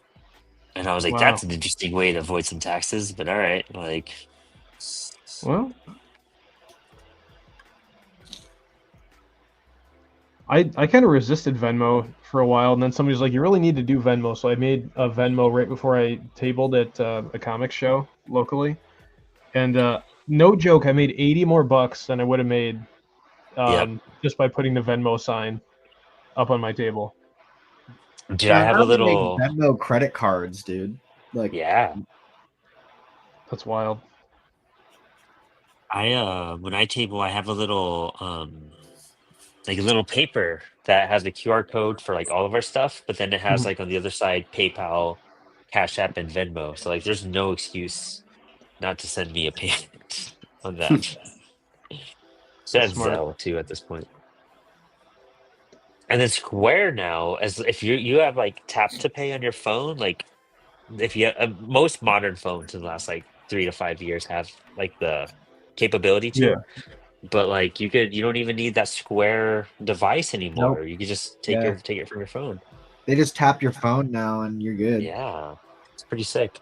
And I was like, Wow. that's an interesting way to avoid some taxes, but all right. Like, Well, I kind of resisted Venmo for a while, and then somebody was like, "You really need to do Venmo." So I made a Venmo right before I tabled at a comic show locally, and no joke, I made 80 more bucks than I would have made yep. just by putting the Venmo sign up on my table. Dude, I Yeah, have now a they make little, Venmo credit cards, dude. Like, yeah. That's wild. When I table, I have a little, like a little paper that has a QR code for like all of our stuff, but then it has Mhm. like on the other side PayPal, Cash App, and Venmo. So like, there's no excuse not to send me a payment on that. So That's that's smart. Zelle too at this point. And then Square now, as if you have like tap to pay on your phone, like if you most modern phones in the last like 3 to 5 years have like the capability Yeah. to, but like you don't even need that Square device anymore. nope. You could just Yeah, take it from your phone. they just tap your phone now and you're good. Yeah, it's pretty sick.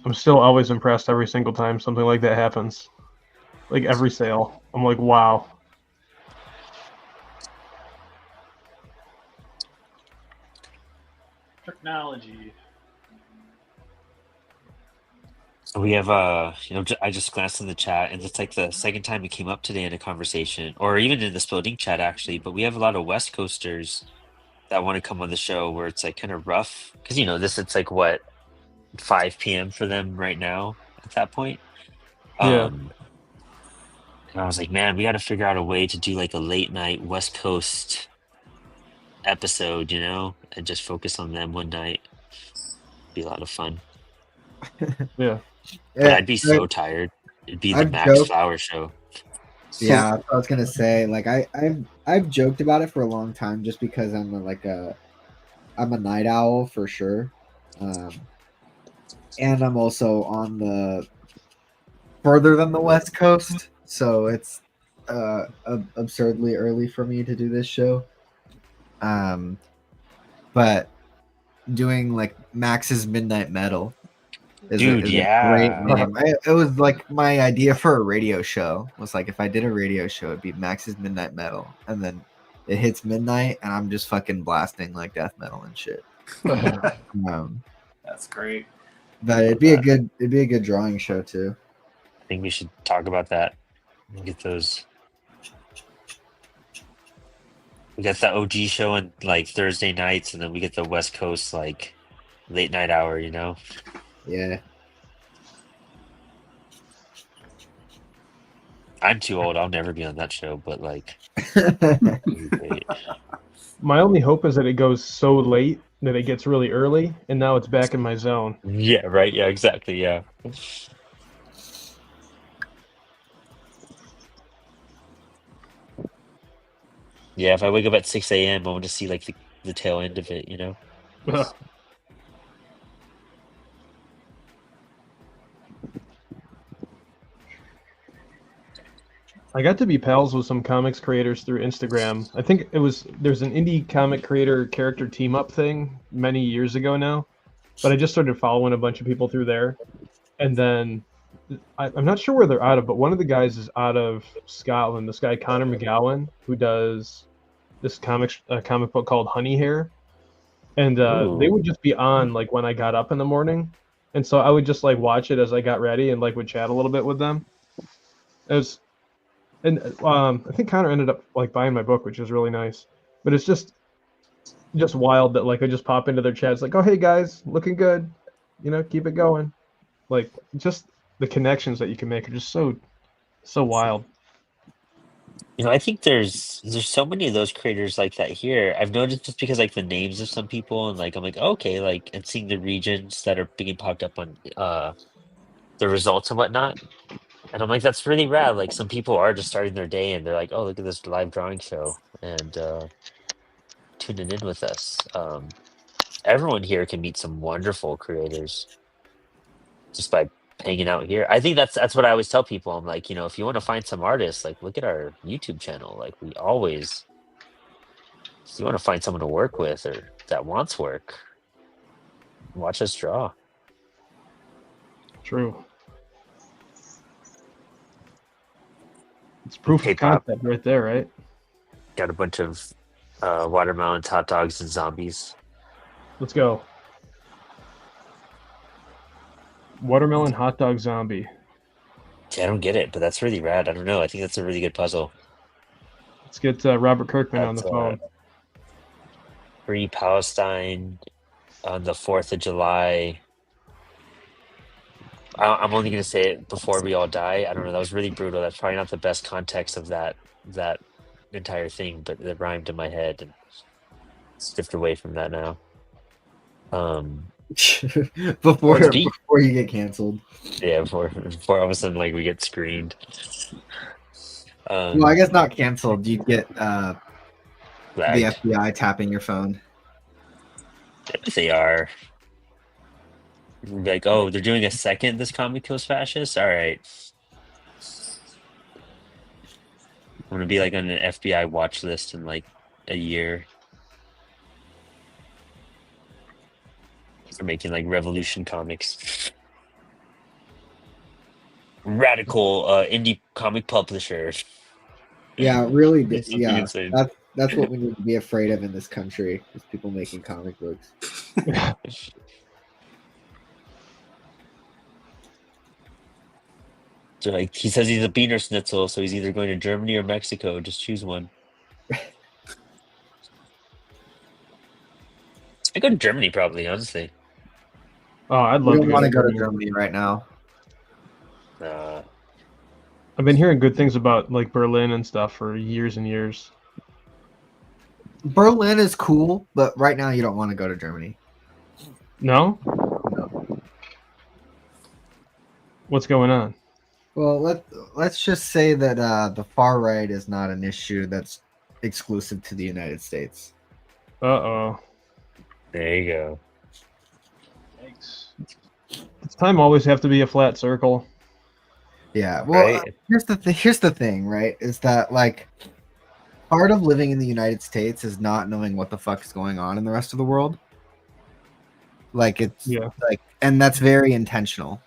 I'm still always impressed every single time something like that happens. Like every sale, I'm like, wow. Technology. We have I just glanced in the chat, and it's like the second time it came up today in a conversation, or even in the Sploding chat actually. But we have a lot of West Coasters that want to come on the show, where it's like kind of rough because this it's like what 5 p.m. for them right now at that point. Yeah. Um, and I was like, man, we got to figure out a way to do like a late night West Coast episode, and just focus on them one night. Be a lot of fun. Yeah. But Yeah, I'd be so tired. It'd be the I've Max joked. Flower show. Yeah, I was gonna say, like, I've joked about it for a long time, just because I'm a night owl for sure, um, and I'm also on the further than the West Coast, so it's absurdly early for me to do this show. Um, but doing like Max's Midnight Metal Dude, is a great yeah. name. It was like my idea for a radio show. Was like, if I did a radio show, it'd be Max's Midnight Metal, and then it hits midnight, and I'm just fucking blasting like death metal and shit. Um, That's great. but it'd be a good drawing show too. I think we should talk about that and get those. We got the OG show on like Thursday nights, and then we get the West Coast like late night hour. Yeah. I'm too old. I'll never be on that show, but like, it'd be great. My only hope is that it goes so late that it gets really early, and now it's back in my zone. Yeah, right. Yeah, exactly. Yeah. Yeah, if I wake up at 6 a.m., I want to see like the tail end of it. I got to be pals with some comics creators through Instagram. I think there's an indie comic creator character team up thing many years ago now, but I just started following a bunch of people through there, and then I'm not sure where they're out of, but one of the guys is out of Scotland. This guy Connor McGowan, who does this comic book called Honey Hair, and they Ooh. would just be on like when I got up in the morning, and so I would just like watch it as I got ready and like would chat a little bit with them. It was and I think Connor ended up like buying my book, which was really nice. But it's just wild that like I just pop into their chats like, oh hey guys, looking good, keep it going. Like just the connections that you can make are just so wild. I think there's so many of those creators like that here. I've noticed just because like the names of some people and like I'm like okay like and seeing the regions that are being popped up on the results and whatnot. And I'm like, that's really rad. Like some people are just starting their day and they're like, oh, look at this live drawing show. And tuning in with us. Everyone here can meet some wonderful creators just by hanging out here. I think that's what I always tell people. I'm like, if you want to find some artists, like look at our YouTube channel. Like we always, if you want to find someone to work with or that wants work, watch us draw. True. It's proof of K-pop. concept right there, right? Got a bunch of watermelons, hot dogs, and zombies. Let's go. Watermelon hot dog zombie. See, I don't get it, but that's really rad. I don't know. I think that's a really good puzzle. Let's get Robert Kirkman on the That's, phone. Free Palestine on the 4th of July. I'm only going to say it before we all die. I don't know. That was really brutal. That's probably not the best context of that entire thing, but it rhymed in my head and skipped away from that now. before Let's be- before you get canceled. Yeah, before all of a sudden like we get screened. Well, I guess not canceled. You'd get the flagged. FBI tapping your phone. If they are. Like, oh, they're doing a second This Comic Kills Fascists? Alright. I'm gonna be like on an FBI watch list in like a year. They're making like revolution comics. Radical indie comic publisher. Yeah, really. Something Yeah, insane. that's what we need to be afraid of in this country: is people making comic books. So like he says he's a Beaner Schnitzel, so he's either going to Germany or Mexico. Just choose one. I go to Germany probably, honestly. Oh, I'd We love don't to want to go to Germany. Germany right now. I've been hearing good things about like Berlin and stuff for years and years. Berlin is cool, but right now you don't want to go to Germany. No? No. What's going on? Well, let's just say that the far right is not an issue that's exclusive to the United States. Uh-oh. There you go. Thanks. Does time always have to be a flat circle? Yeah. Well, Right. here's the thing, right? Is that like part of living in the United States is not knowing what the fuck is going on in the rest of the world. Like it's Yeah. like, and that's very intentional.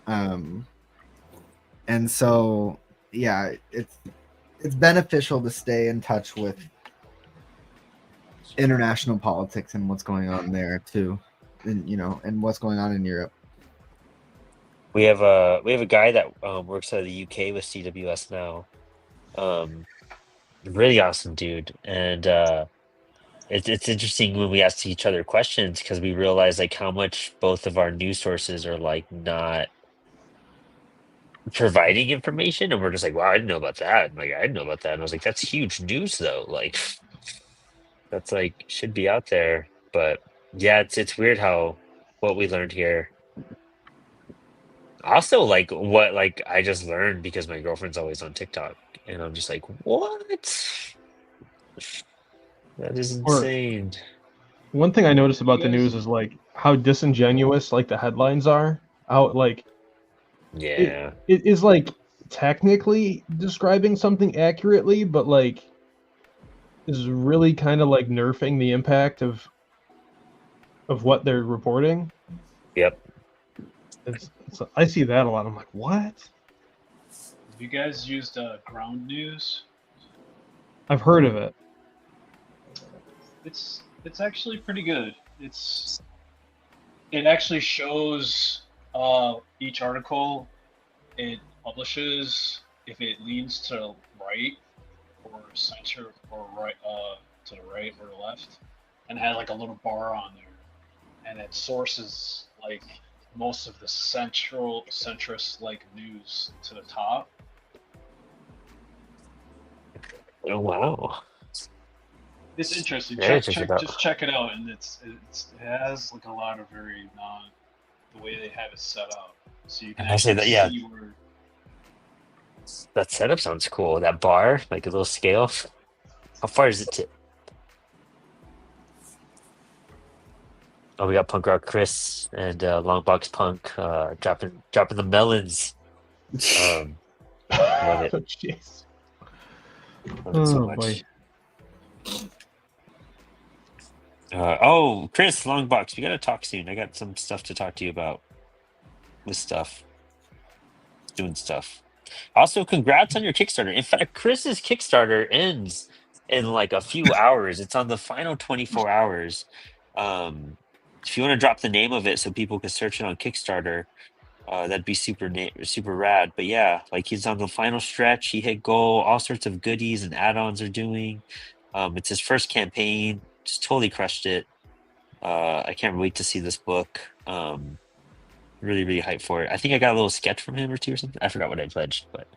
And so yeah, it's beneficial to stay in touch with international politics and what's going on there too, and and what's going on in Europe. We have a guy that works out of the UK with CWS now. Really awesome dude, and it's interesting when we ask each other questions because we realize like how much both of our news sources are like not providing information, and we're just like, wow, I didn't know about that. And, like I didn't know about that, and I was like, that's huge news though. Like that's like should be out there, but yeah, it's weird how what we learned here. Also, like what like I just learned because my girlfriend's always on TikTok, and I'm just like, what? That is Or- insane. One thing I noticed about the news is like how disingenuous like the headlines are. How like Yeah, it is like technically describing something accurately, but like is really kind of like nerfing the impact of what they're reporting. yep. I see that a lot. I'm like, what? Have you guys used ground news? I've heard of it. It's actually pretty good. It actually shows each article it publishes if it leans to right or center or right to the right or the left, and had like a little bar on there, and it sources like most of the centrist like news to the top. Oh wow. It's interesting. Yeah, Check, check it out. just check it out, and it has like a lot of very the way they have it set up, so you can I say actually that, yeah. see where. That setup sounds cool. That bar, like a little scale. How far is it to? Oh, we got Punk Rock Chris and Longbox Punk dropping the melons. Love it. Jeez. Love it so Oh, much. boy. Chris Longbox, we gotta talk soon. I got some stuff to talk to you about. With stuff, doing stuff. Also, congrats on your Kickstarter. In fact, Chris's Kickstarter ends in like a few hours. It's on the final 24 hours. If you want to drop the name of it so people can search it on Kickstarter, that'd be super rad. But yeah, like he's on the final stretch. He hit goal. All sorts of goodies and add-ons are doing. It's his first campaign. Just totally crushed it. I can't wait to see this book. Really hyped for it. I think I got a little sketch from him or two or something. I forgot what I pledged, but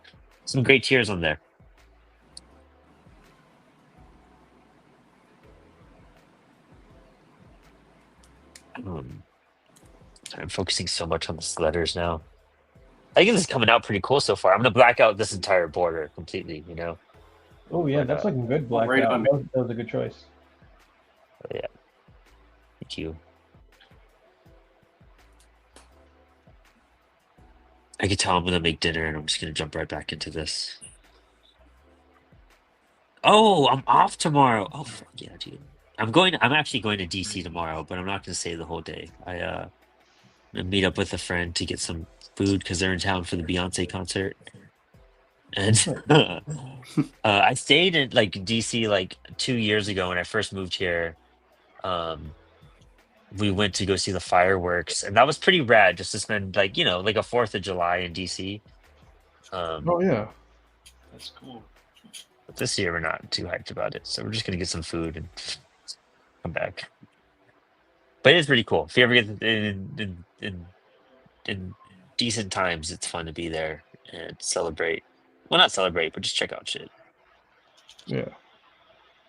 some great tiers on there. I'm focusing so much on the letters now. I think this is coming out pretty cool so far. I'm gonna black out this entire border completely. Oh yeah, that's looking good. Black Right out. on. That was a good choice. Yeah. Thank you. I can tell I'm gonna make dinner and I'm just gonna jump right back into this. Oh, I'm off tomorrow. Oh fuck yeah, dude. I'm actually going to DC tomorrow, but I'm not gonna stay the whole day. I'm gonna meet up with a friend to get some food because they're in town for the Beyonce concert. And I stayed in like DC like 2 years ago when I first moved here. We went to go see the fireworks, and that was pretty rad just to spend like like a 4th of July in DC. Oh yeah. That's cool. But this year we're not too hyped about it, so we're just gonna get some food and come back. But it is pretty cool. If you ever get in decent times, it's fun to be there and celebrate. Well, not celebrate, but just check out shit. Yeah.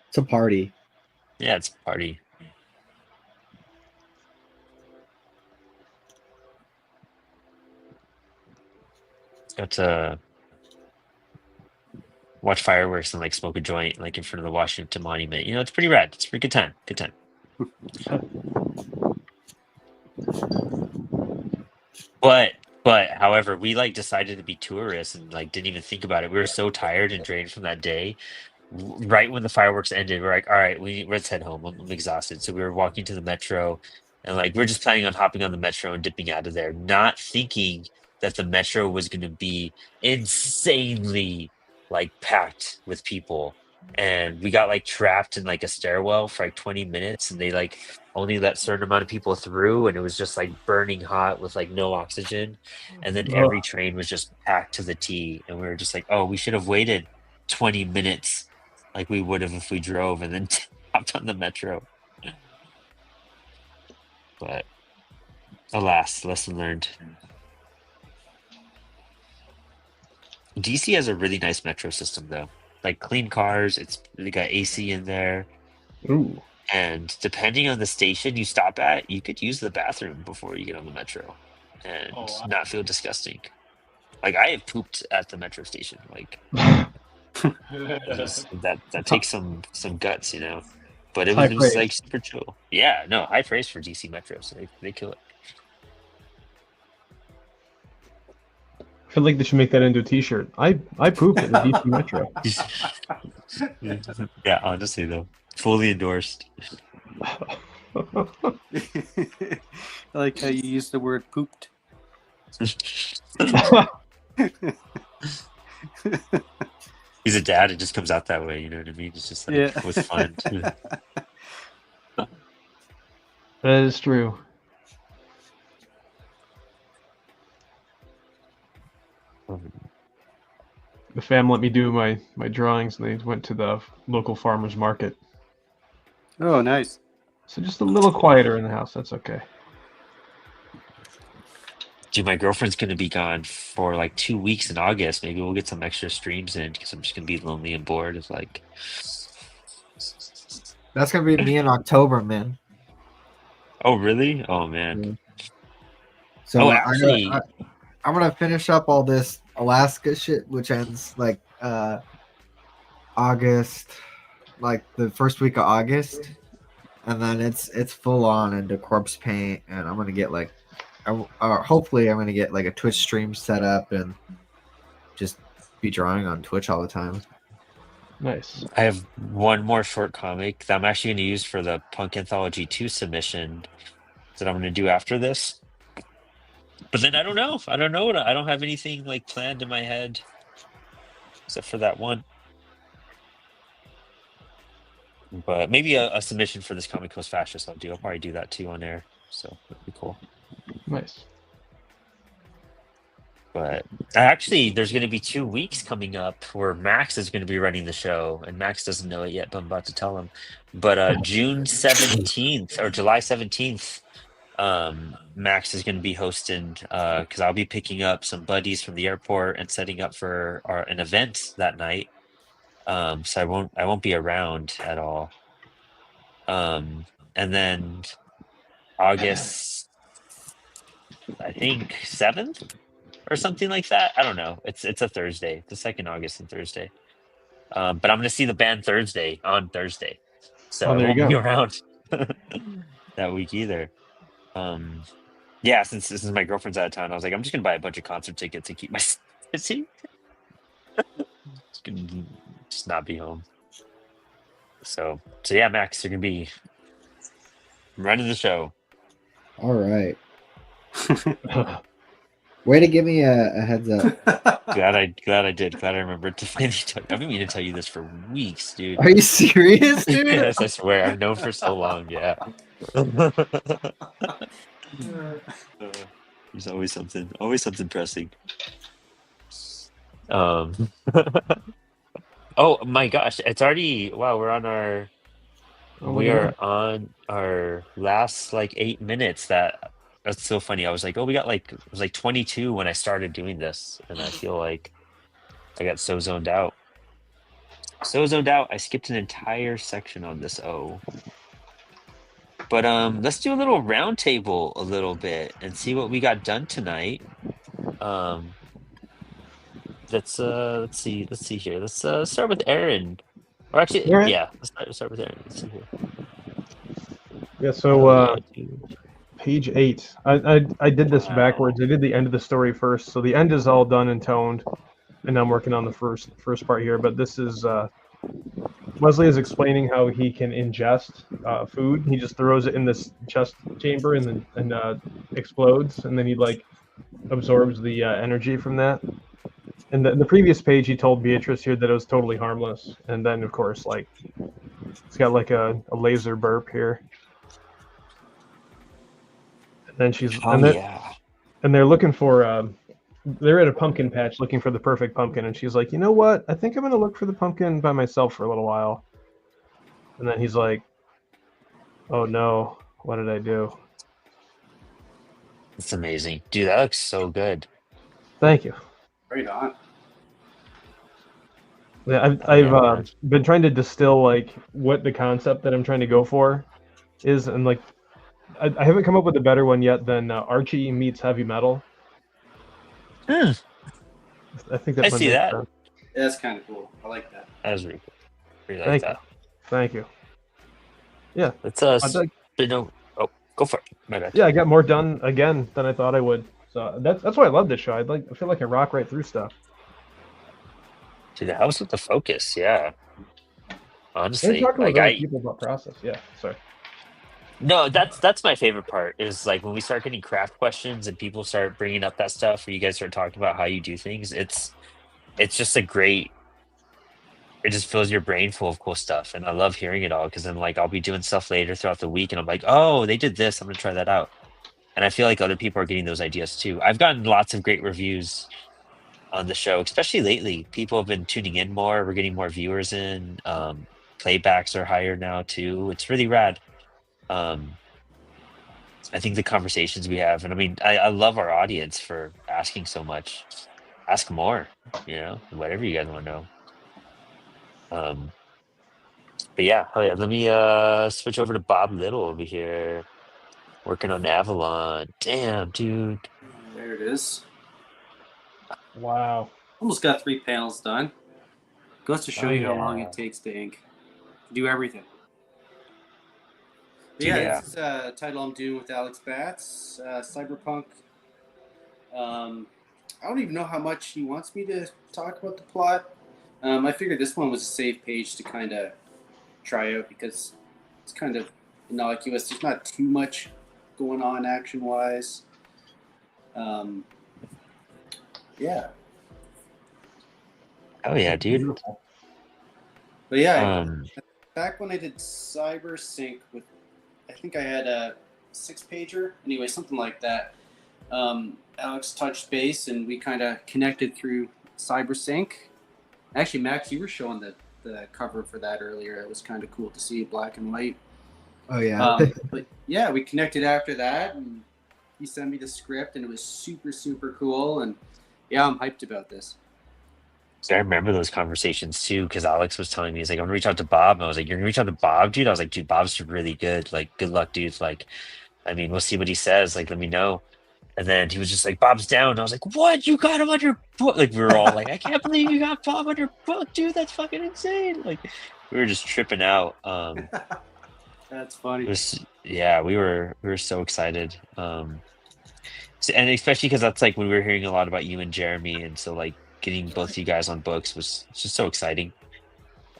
It's a party. Yeah, it's a party. Got to watch fireworks and like smoke a joint like in front of the Washington Monument. It's pretty rad. It's a pretty good time. Good time. But however, we like decided to be tourists and like didn't even think about it. We were so tired and drained from that day. Right when the fireworks ended, we're like, all right, let's head home. I'm exhausted. So we were walking to the metro and like we're just planning on hopping on the metro and dipping out of there, not thinking that the metro was gonna be insanely like packed with people. And we got like trapped in like a stairwell for like 20 minutes and they like only let certain amount of people through and it was just like burning hot with like no oxygen. And then every train was just packed to the T. And we were just like, oh, we should have waited 20 minutes like we would have if we drove and then hopped on the metro. But alas, lesson learned. DC has a really nice metro system though. Like clean cars, they got AC in there. Ooh. And depending on the station you stop at, you could use the bathroom before you get on the metro and not feel disgusting. Like I have pooped at the metro station. Like that takes some guts, But it was like super chill. Yeah, no, high praise for DC Metro. So they kill it. I feel like they should make that into a T-shirt. I pooped at the DC Metro. Yeah, honestly though, fully endorsed. I like how you use the word pooped. He's a dad. It just comes out that way. You know what I mean? It's just like it was fun. That is true. The fam let me do my drawings, and they went to the local farmer's market. Oh, nice. So just a little quieter in the house. That's okay. Dude, my girlfriend's going to be gone for like 2 weeks in August. Maybe we'll get some extra streams in because I'm just going to be lonely and bored. It's like... That's going to be me in October, man. Oh, really? Oh, man. Yeah. So actually... I'm going to finish up all this Alaska shit, which ends like August, like the first week of August. and then it's full on into corpse paint, and I'm gonna get like, hopefully I'm gonna get like a Twitch stream set up and just be drawing on Twitch all the time. Nice. I have one more short comic that I'm actually going to use for the Punk Anthology 2 submission that I'm going to do after this. But then I don't know. I don't know. I don't have anything like planned in my head except for that one. But maybe a submission for this Comic Coast Fascist I'll do. I'll probably do that too on air. So that'd be cool. Nice. But actually, there's going to be 2 weeks coming up where Max is going to be running the show, and Max doesn't know it yet, but I'm about to tell him. But June 17th or July 17th, Max is going to be hosting because I'll be picking up some buddies from the airport and setting up for an event that night. So I won't be around at all. And then August, I think 7th. Or something like that. I don't know. It's a Thursday, the 2nd August and Thursday. But I'm going to see the band Thursday on Thursday, so I there you won't be go. around that week either. Yeah, since my girlfriend's out of town, I was like, I'm just going to buy a bunch of concert tickets and keep my seat. Just gonna just not be home. So yeah, Max, you're gonna be running the show. All right. Way to give me a heads up. Glad I did. Glad I remembered to finally tell you. I've been meaning to tell you this for weeks, dude. Are you serious, dude? Yes, I swear. I've known for so long. Yeah. There's always something pressing. Oh my gosh, it's already we're on our we are on our last like 8 minutes. That's so funny. I was like, it was like 22 when I started doing this, and I feel like I got so zoned out. I skipped an entire section on this O. But let's do a little round table a little bit and see what we got done tonight. Let's see here. Let's start with Aaron. Or actually, Aaron? yeah, let's start with Aaron. Let's see here. Yeah. So page 8. I did this backwards. I did the end of the story first. So the end is all done and toned, and I'm working on the first part here. But this is Wesley is explaining how he can ingest food. He just throws it in this chest chamber and then explodes, and then he like absorbs the energy from that. And the previous page, he told Beatrice here that it was totally harmless, and then of course, like it's got like a laser burp here, and then she's and they're looking for they're at a pumpkin patch looking for the perfect pumpkin, and she's like, you know what? I think I'm gonna look for the pumpkin by myself for a little while. And then he's like, oh no, what did I do? It's amazing, dude. That looks so good. Thank you. Right on. Yeah, I've been trying to distill like what the concept that I'm trying to go for is, and like I haven't come up with a better one yet than Archie meets heavy metal. I think I see that. Yeah, that's kind of cool. I like that. That was really cool. Really like that. Thank you. Yeah. Let's no. Oh, go for it. My bad. Yeah, I got more done again than I thought I would. So that's why I love this show. I feel like I rock right through stuff. Dude, that helps with the focus. Yeah. Honestly, talking like with other people about process. Yeah. Sorry. No, that's my favorite part is like when we start getting craft questions and people start bringing up that stuff, where you guys start talking about how you do things. It's just it just fills your brain full of cool stuff, and I love hearing it all because then like I'll be doing stuff later throughout the week, and I'm like, oh, they did this, I'm gonna try that out, and I feel like other people are getting those ideas too. I've gotten lots of great reviews on the show, especially lately. People have been tuning in more. We're getting more viewers in. Playbacks are higher now too. It's really rad. I think the conversations we have, and I mean, I love our audience for asking so much. Ask more, whatever you guys want to know. But yeah, let me switch over to Bob Little over here, working on Avalon. Damn, dude. There it is. Wow. Almost got 3 panels done. Goes to show you how long yeah. it takes to ink. Do everything. But yeah, Yeah. this is a title I'm doing with Alex Batts, Cyberpunk. I don't even know how much he wants me to talk about the plot. I figured this one was a safe page to kind of try out because it's kind of innocuous. There's not too much going on action wise. Yeah. Oh yeah, dude. Beautiful. But yeah, Um, back when I did Cyber Sync with, I think I had a 6-pager. Anyway, something like that. Alex touched base and we kind of connected through Cyber Sync. Actually, Max, you were showing the cover for that earlier. It was kind of cool to see black and white. Oh yeah. But yeah, we connected after that, and he sent me the script, and it was super, super cool. And yeah, I'm hyped about this. so I remember those conversations too, because Alex was telling me, he's like, I'm gonna reach out to Bob. And I was like, you're gonna reach out to Bob, dude? I was like, dude, Bob's really good. Like, good luck, dude. Like, I mean, we'll see what he says. Like, let me know. And then he was just like, Bob's down. And I was like, what? You got him on your book? Like, we were all like, I can't believe you got Bob on your book, dude. That's fucking insane. Like, we were just tripping out. That's funny. Yeah, we were so excited. And especially because that's like when we were hearing a lot about you and Jeremy, and so like getting both of you guys on books was just so exciting.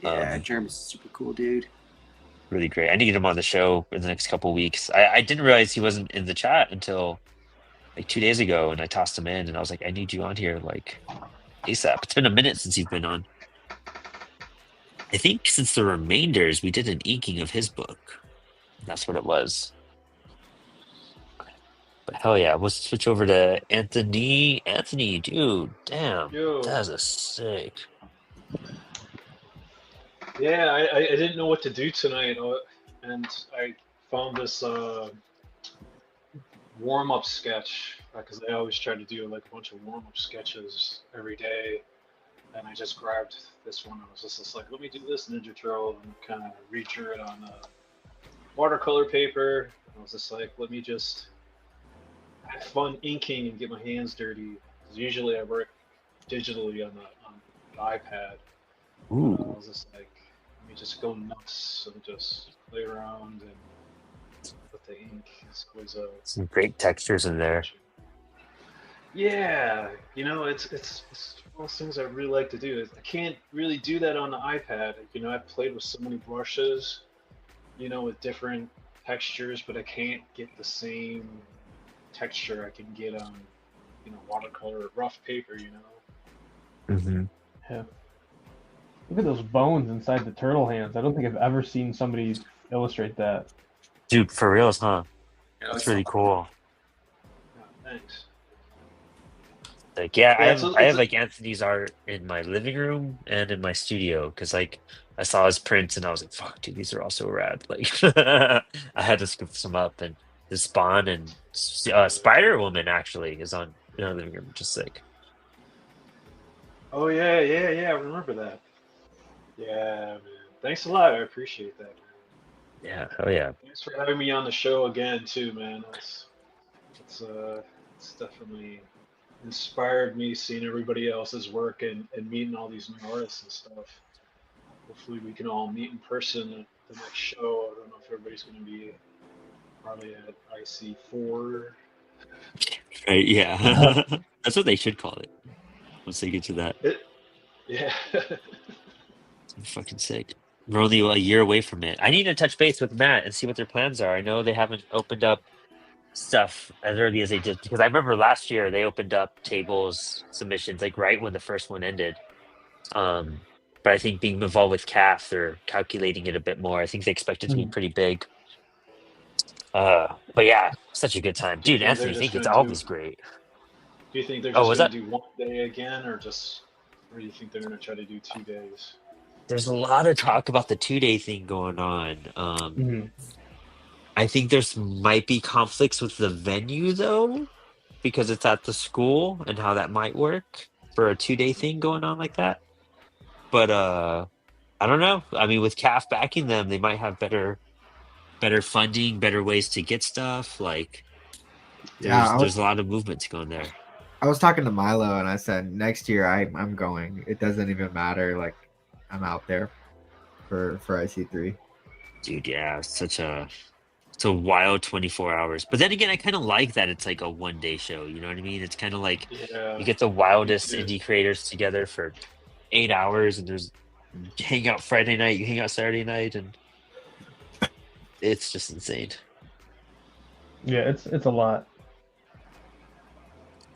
Yeah, Jeremy's a super cool dude. Really great. I need to get him on the show in the next couple weeks. I didn't realize he wasn't in the chat until like 2 days ago, and I tossed him in, and I was like, I need you on here like ASAP. It's been a minute since you've been on. I think since the Remainders, we did an inking of his book. That's what it was. But hell yeah, we'll switch over to Anthony. Anthony, dude, damn, Yo. that's a sick. Yeah, I didn't know what to do tonight, and I found this warm-up sketch because I always try to do like a bunch of warm-up sketches every day, and I just grabbed this one. I was just like, let me do this Ninja Turtle, and kind of redrew it on watercolor paper. I was just like, let me just have fun inking and get my hands dirty. 'Cause usually I work digitally on the iPad. I Ooh, was just like, let me just go nuts and just play around and with the ink. It's always some great textures in there. Yeah, it's one of those things I really like to do. I can't really do that on the iPad. I've played with so many brushes, with different textures, but I can't get the same texture I can get on, watercolor or rough paper. Mm-hmm. Yeah. Look at those bones inside the turtle hands. I don't think I've ever seen somebody illustrate that. Dude, for reals, huh? Yeah, That's really cool. Yeah, thanks. Like, yeah, Yeah, I have like Anthony's art in my living room and in my studio because like I saw his prints and I was like, fuck, dude, these are all so rad. Like, I had to scoop some up, and the Spawn and Spider Woman actually is on in our living room, which is sick. Oh yeah, I remember that. Yeah, man. Thanks a lot. I appreciate that, man. Yeah, hell yeah. Thanks for having me on the show again, too, man. It's definitely inspired me seeing everybody else's work and meeting all these new artists and stuff. Hopefully, we can all meet in person at the next show. I don't know if everybody's going to be probably at IC4. Right, yeah. That's what they should call it once they get to that. Yeah. It's fucking sick. We're only a year away from it. I need to touch base with Matt and see what their plans are. I know they haven't opened up stuff as early as they did because I remember last year they opened up tables submissions like right when the first one ended. But I think being involved with CAF, they're calculating it a bit more. I think they expect it to be pretty big. But yeah, such a good time, Do you dude. think they're Anthony, just think it's going to always do? great. Do you think they're Oh, just was going that? to do one day again, or do you think they're going to try to do 2 days? There's a lot of talk about the 2-day thing going on. Mhm. I think there's might be conflicts with the venue though, because it's at the school and how that might work for a 2-day thing going on like that. But I don't know. I mean, with CAF backing them, they might have better funding, better ways to get stuff. Like Yeah, there's a lot of movements going there. I was talking to Milo and I said next year I'm going. It doesn't even matter. Like I'm out there for IC3. Dude, yeah, such a It's a wild 24 hours. But then again, I kind of like that it's like a 1 day show. You know what I mean? It's kind of like Yeah. you get the wildest indie creators together for 8 hours, and there's you hang out Friday night, you hang out Saturday night, and it's just insane. Yeah, it's a lot.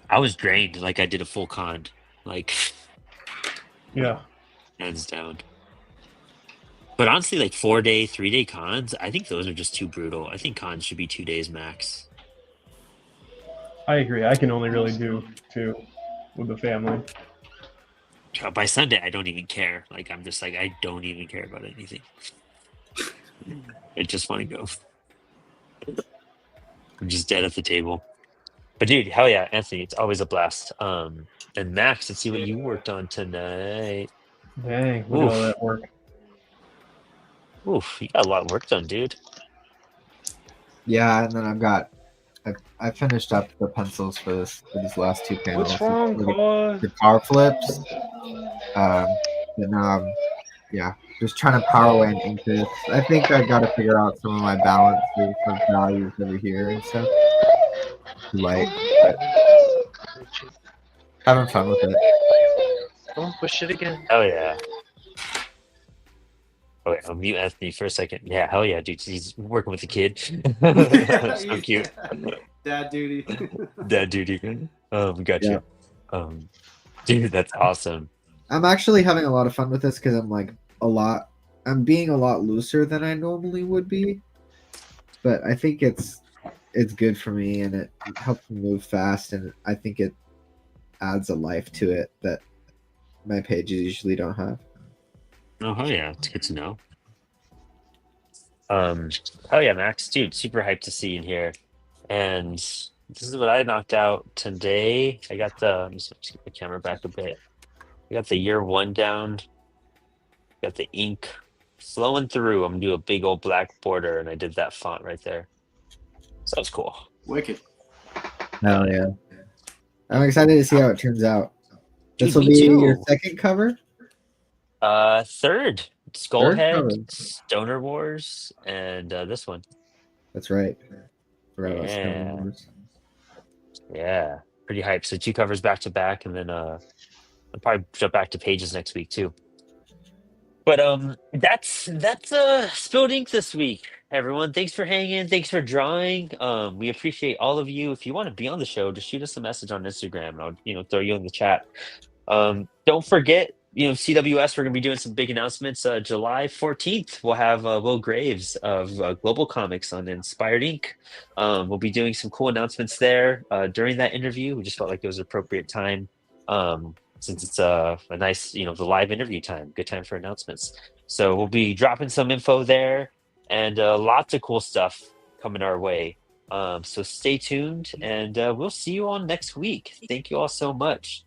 I was drained. Like I did a full con. Like Yeah. hands down. But honestly, like 4 day, 3 day cons, I think those are just too brutal. I think cons should be 2 days max. I agree. I can only really do 2 with the family. By Sunday, I don't even care. Like I'm just like I don't even care about anything. I just want to go. I'm just dead at the table. But dude, hell yeah, Anthony, it's always a blast. And Max, let's see what you worked on tonight. Dang, look at all that work. Oof, you got a lot of work done, dude. Yeah, and then I finished up the pencils for these last 2 panels. What's wrong, the, Cole? the power flips. But now I'm just trying to power away and ink this. I think I got to figure out some of my balances of values over here and stuff. Light, but having fun with it. Don't push it again. Hell yeah. Oh wait, I'll mute Anthony for a second. Yeah, hell yeah, dude. He's working with the kid. So cute. Dad duty. Dad duty. Gotcha. Dude, that's awesome. I'm actually having a lot of fun with this because I'm being a lot looser than I normally would be. But I think it's good for me and it helps me move fast, and I think it adds a life to it that my pages usually don't have. Oh hell yeah, it's good to know. Hell yeah, Max, dude, super hyped to see you in here. And this is what I knocked out today. I got let me just get the camera back a bit. I got the year 1 down. Got the ink flowing through. I'm gonna do a big old black border, and I did that font right there. So that was cool. Wicked. Hell yeah. I'm excited to see how it turns out. This will Dude, be me too. your second cover? Third. Skullhead, cover. Stoner Wars, and this one. That's right. Forgot about Star Yeah. Wars. Yeah. Pretty hyped. So 2 covers back to back, and then I'll probably jump back to pages next week too. But that's Spilled Ink this week, everyone. Thanks for hanging. Thanks for drawing. We appreciate all of you. If you want to be on the show, just shoot us a message on Instagram, and I'll throw you in the chat. Don't forget, CWS. We're gonna be doing some big announcements. July 14th, we'll have Will Graves of Global Comics on Inspired Ink. We'll be doing some cool announcements there during that interview. We just felt like it was appropriate time. Since it's a nice, the live interview time, good time for announcements. So we'll be dropping some info there, and lots of cool stuff coming our way. So stay tuned, and we'll see you all next week. Thank you all so much.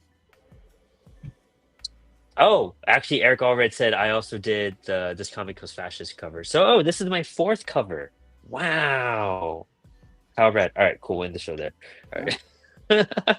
Oh, actually, Eric Allred said I also did This Comic Goes Fascist cover. So, this is my 4th cover. Wow. Allred. All right, cool. We'll end the show there. All right.